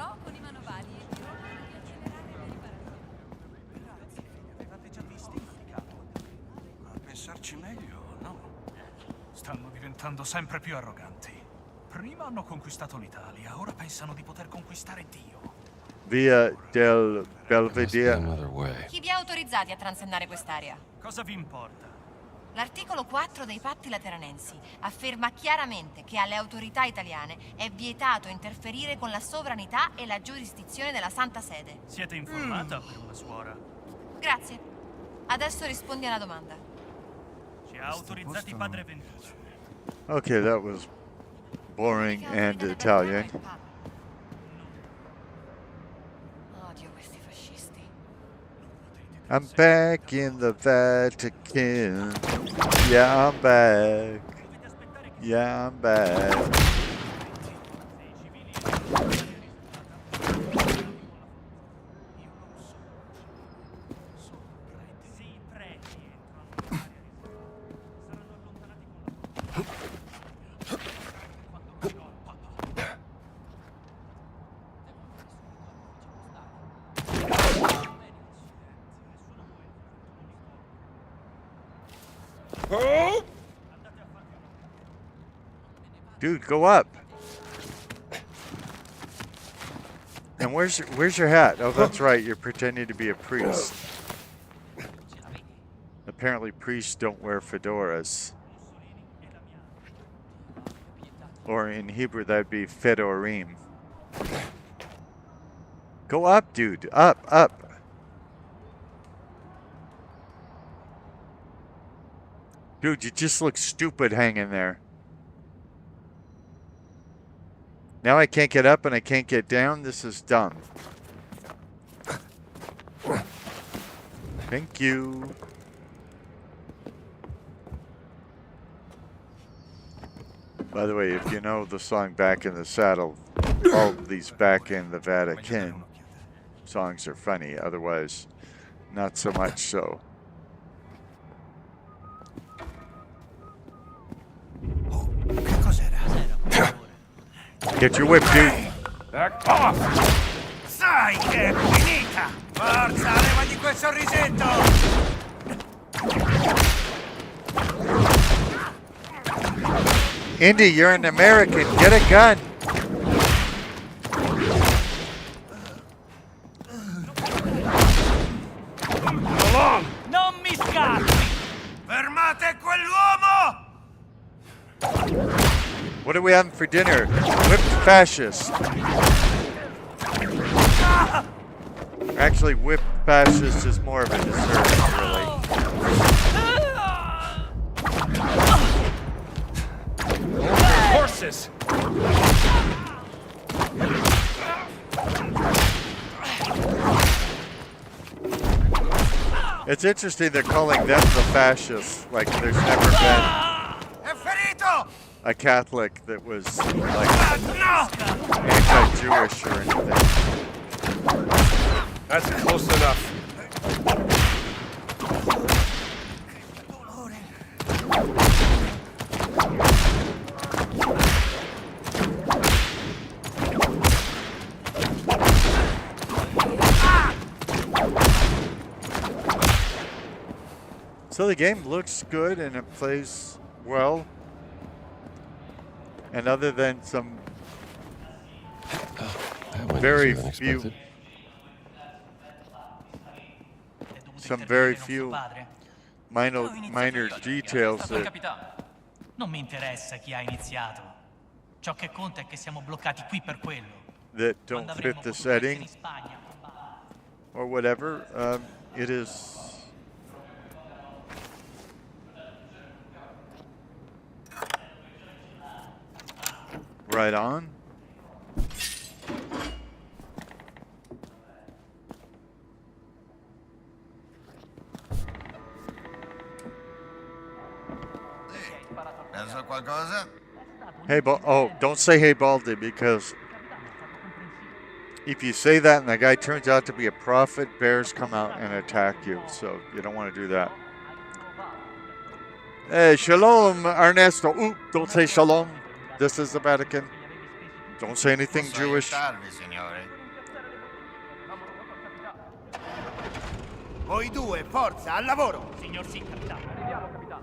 Pensarci meglio, no? Stanno diventando sempre più arroganti. Prima hanno conquistato l'Italia, ora pensano di poter conquistare Dio. Via del Belvedere. Chi vi ha autorizzati a transennare quest'area? Cosa vi importa? L'articolo 4 dei patti lateranensi afferma chiaramente che alle autorità italiane è vietato interferire con la sovranità e la giurisdizione della Santa Sede. Siete informata per una suora? Grazie. Adesso rispondi alla domanda. Ci ha autorizzati Padre Ventura. Okay, that was boring and Italian. Odio questi fascisti. I'm back in the Vatican. Yeah, I'm back. Yeah, I'm back. Dude, go up. And where's your hat? Oh, that's right. You're pretending to be a priest. Apparently, priests don't wear fedoras. Or in Hebrew, that'd be fedorim. Go up, dude. Up, up. Dude, you just look stupid hanging there. Now I can't get up and I can't get down. This is dumb. Thank you. By the way, if you know the song Back in the Saddle, all these Back in the Vatican songs are funny. Otherwise, not so much so. Get your whip, dude. Back off! Sai che è finita! Forza, levagli quel sorrisetto! Indy, you're an American. Get a gun. Along! Non mi scappi! Fermate quell'uomo! What are we having for dinner? Whipped fascist. Actually, whipped fascist is more of a dessert, really. Horses! It's interesting they're calling them the fascists. Like, there's never been a Catholic that was, like, anti-Jewish or anything. That's close enough. So the game looks good and it plays well. And other than some very few minor details that non mi interessa chi ha iniziato. Ciò che conta è che siamo bloccati qui per quello. don't fit the setting or whatever. It is right on. Penso a qualcosa? Hey, oh, don't say hey, Baldy, because if you say that and the guy turns out to be a prophet, bears come out and attack you. So you don't want to do that. Hey, shalom, Ernesto. Ooh, don't say shalom. This is the Vatican. Don't say anything Jewish. Voi due, forza, al lavoro! Signor sì, capitano.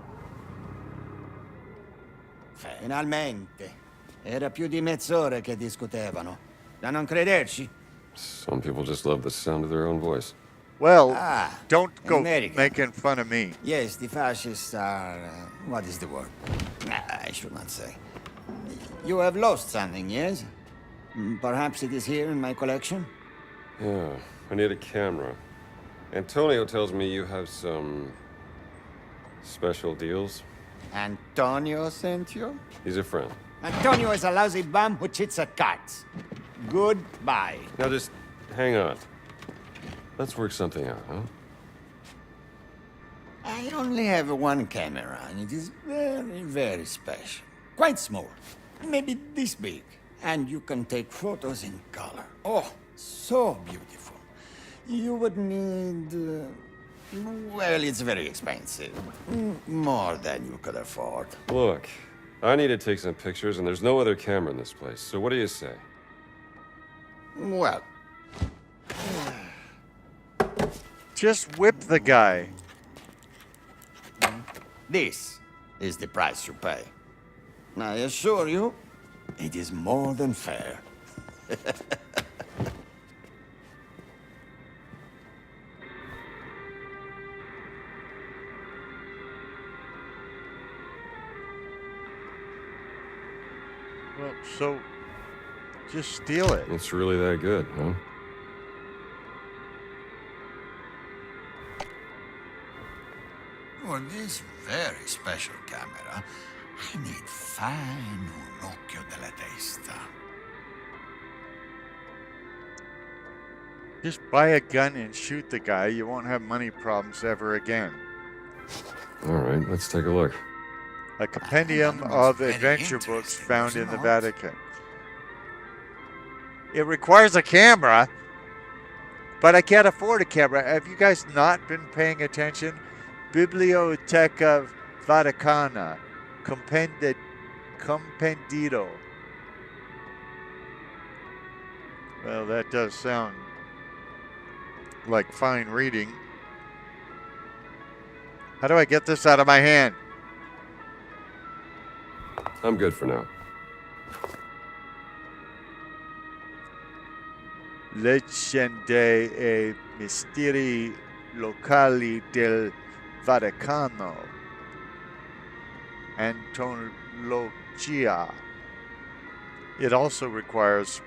Finalmente. Era più di mezz'ora che discutevano. Da non crederci? Some people just love the sound of their own voice. Well, don't go America. making fun of me. Yes, the fascists are... what is the word? I should not say. You have lost something, yes? Perhaps it is here in my collection? Yeah, I need a camera. Antonio tells me you have some special deals. Antonio sent you? He's a friend. Antonio is a lousy bum who cheats at cards. Goodbye. Now just hang on. Let's work something out, huh? I only have one camera, and it is very, very special. Quite small. Maybe this big. And you can take photos in color. Oh, so beautiful. You would need... well, it's very expensive. More than you could afford. Look, I need to take some pictures, and there's no other camera in this place. So what do you say? Well... just whip the guy. This is the price you pay. I assure you, it is more than fair. Well, so just steal it. It's really that good, huh? For this very special camera, I need fine un occhio della testa. Just buy a gun and shoot the guy. You won't have money problems ever again. All right, let's take a look. A compendium of adventure books found in the Vatican. It requires a camera, but I can't afford a camera. Have you guys not been paying attention? Biblioteca Vaticana, compendido. Well, that does sound like fine reading. How do I get this out of my hand? I'm good for now. Leggende e misteri locali del Vaticano. Antologia. It also requires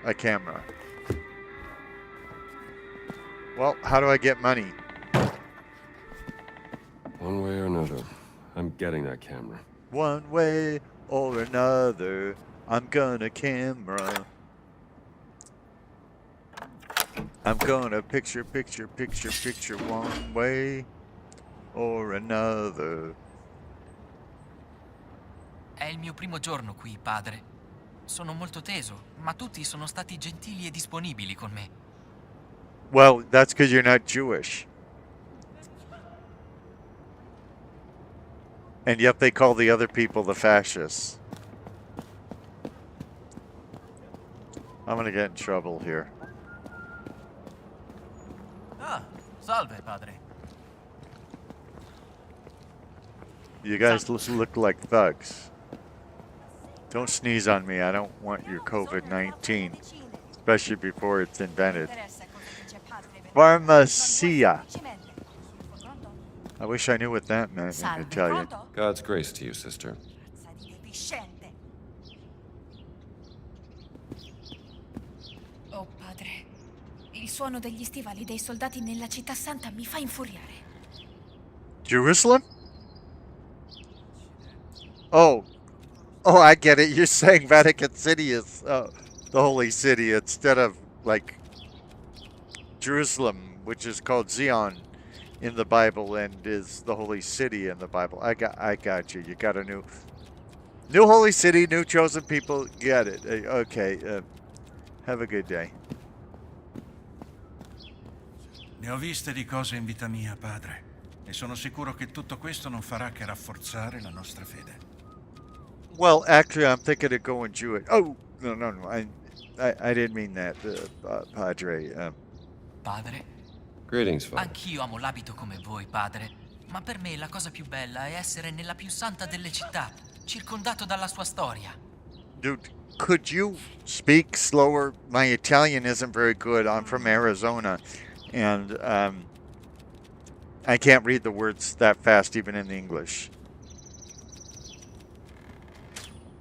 a camera. Well, how do I get money? One way or another, I'm getting that camera. One way or another, I'm gonna camera. I'm gonna picture one way or another. È il mio primo giorno qui, padre. Sono molto teso, ma tutti sono stati gentili e disponibili con me. Well, that's because you're not Jewish. And yet they call the other people the fascists. I'm gonna get in trouble here. Ah, salve, padre. You guys look like thugs. Don't sneeze on me. I don't want your COVID-19, especially before it's invented. Pharmacia. I wish I knew what that meant in Italian. God's grace to you, sister. Oh, padre. Il suono degli stivali dei soldati nella città santa mi fa infuriare. Jerusalem? Oh, I get it. You're saying Vatican City is the holy city instead of like Jerusalem, which is called Zion in the Bible and is the holy city in the Bible. I got you. You got a new holy city, new chosen people. Get it? Okay. Have a good day. Ne ho viste di cose in vita mia, padre, e sono sicuro che tutto questo non farà che rafforzare la nostra fede. Well, actually, I'm thinking of going Jewish. Oh, no. I didn't mean that, Padre. Padre? Greetings, Father. Anch'io amo l'abito come voi, padre. Ma per me la cosa più bella è essere nella più santa delle città, circondato dalla sua storia. Dude, could you speak slower? My Italian isn't very good. I'm from Arizona, and I can't read the words that fast, even in the English.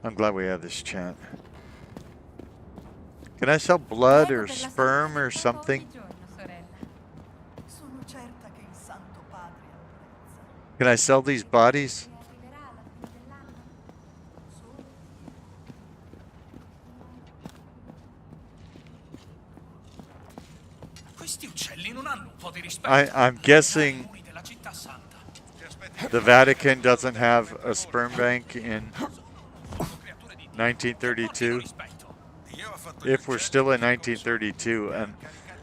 I'm glad we have this chat. Can I sell blood or sperm or something? Can I sell these bodies? Questi uccelli non hanno un po' di rispetto. I'm guessing the Vatican doesn't have a sperm bank in 1932. If we're still in 1932, and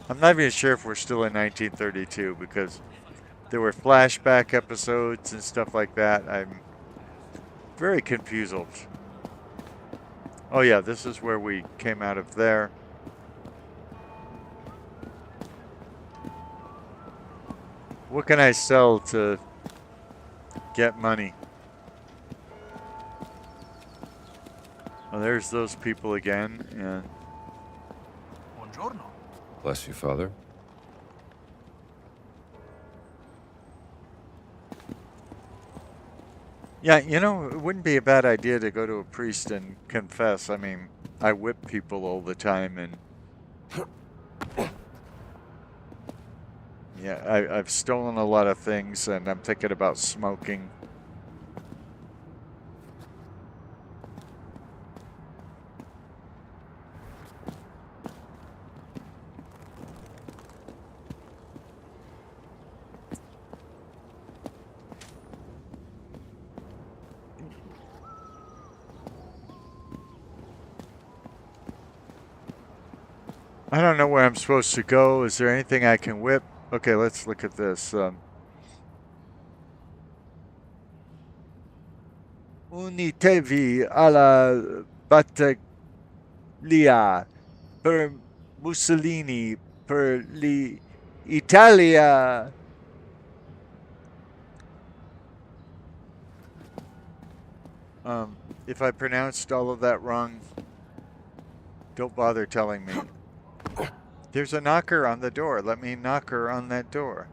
I'm not even sure if we're still in 1932 because there were flashback episodes and stuff like that. I'm very confused. Oh yeah, this is where we came out of there. What can I sell to get money? Oh, there's those people again, and Buongiorno. Bless you, Father. yeah, it wouldn't be a bad idea to go to a priest and confess. I mean, I whip people all the time, and yeah, I've stolen a lot of things, and I'm thinking about smoking. I don't know where I'm supposed to go. Is there anything I can whip? Okay, let's look at this. Unitevi alla battaglia per Mussolini, per l'Italia. If I pronounced all of that wrong, don't bother telling me. There's a knocker on the door. Let me knock her on that door.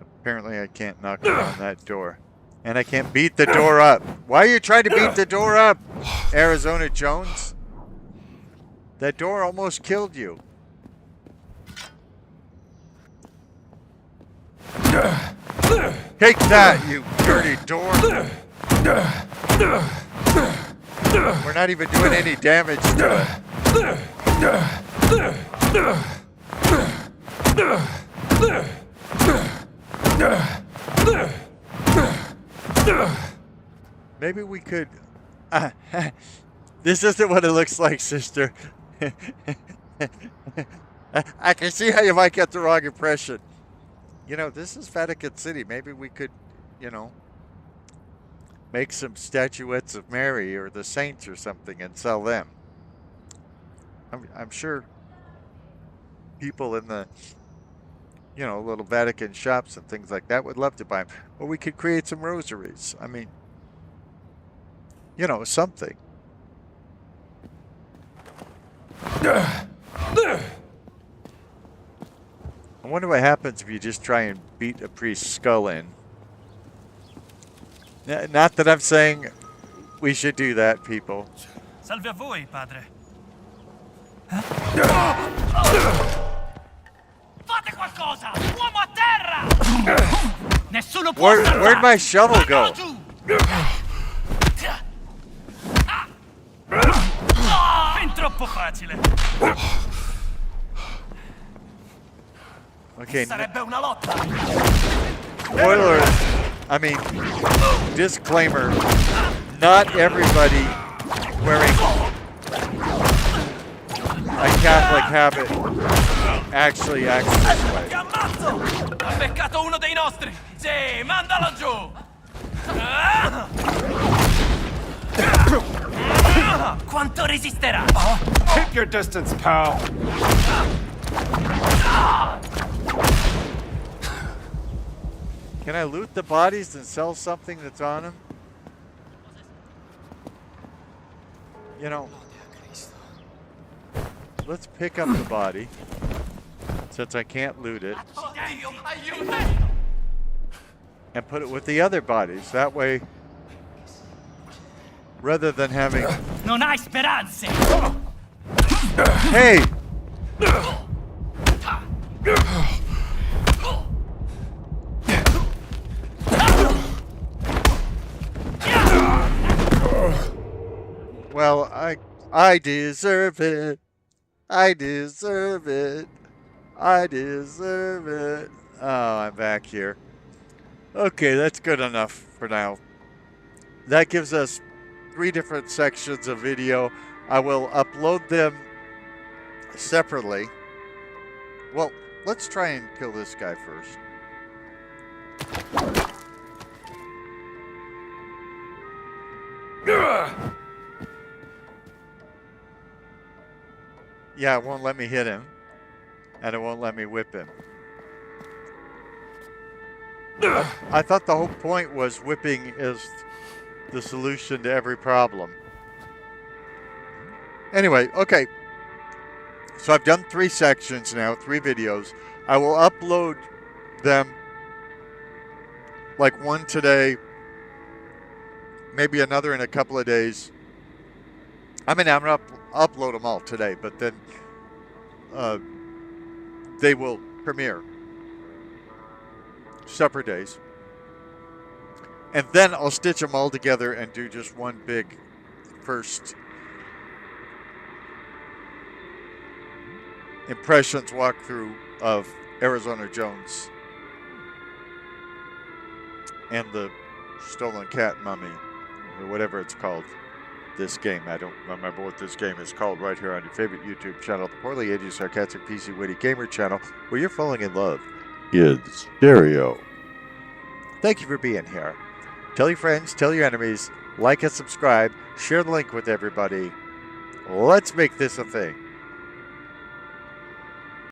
Apparently I can't knock her on that door. And I can't beat the door up. Why are you trying to beat the door up, Arizona Jones? That door almost killed you. Take that, you dirty door. We're not even doing any damage to it. Maybe we could... this isn't what it looks like, sister. I can see how you might get the wrong impression. You know, this is Vatican City. Maybe we could, you know, make some statuettes of Mary or the saints or something and sell them. I'm sure people in the, you know, little Vatican shops and things like that would love to buy them. Or we could create some rosaries. I mean, you know, something. I wonder what happens if you just try and beat a priest's skull in. Not that I'm saying we should do that, people. Salve a voi, padre. Fate qualcosa! Uomo a terra! Nessuno può Where'd my shovel go? Fin troppo facile. Okay. Sarebbe una lotta. Spoiler. I mean, disclaimer. Not everybody wearing a Catholic habit actually acts this way. Ha beccato uno dei nostri! Sì, mandalo giù! Quanto resisterà? Keep your distance, pal. Can I loot the bodies and sell something that's on them? You know, let's pick up the body, since I can't loot it, and put it with the other bodies. That way, rather than having... Non hai speranze! Hey! Well, I deserve it. I deserve it. I deserve it. Oh, I'm back here. Okay, that's good enough for now. That gives us 3 different sections of video. I will upload them separately. Well, let's try and kill this guy first. Yeah, it won't let me hit him. And it won't let me whip him. I thought the whole point was whipping is the solution to every problem. Anyway, okay. So I've done 3 sections now, 3 videos. I will upload them, like one today, maybe another in a couple of days. I mean, I'm going to upload them all today, but then they will premiere separate days. And then I'll stitch them all together and do just one big first impressions walkthrough of Arizona Jones and the Stolen Cat Mummy, or whatever it's called. This game. I don't remember what this game is called right here on your favorite YouTube channel, the Poorly Aged Sarcastic PC Witty Gamer channel, where you're falling in love in stereo. Thank you for being here. Tell your friends, tell your enemies, like and subscribe, share the link with everybody. Let's make this a thing.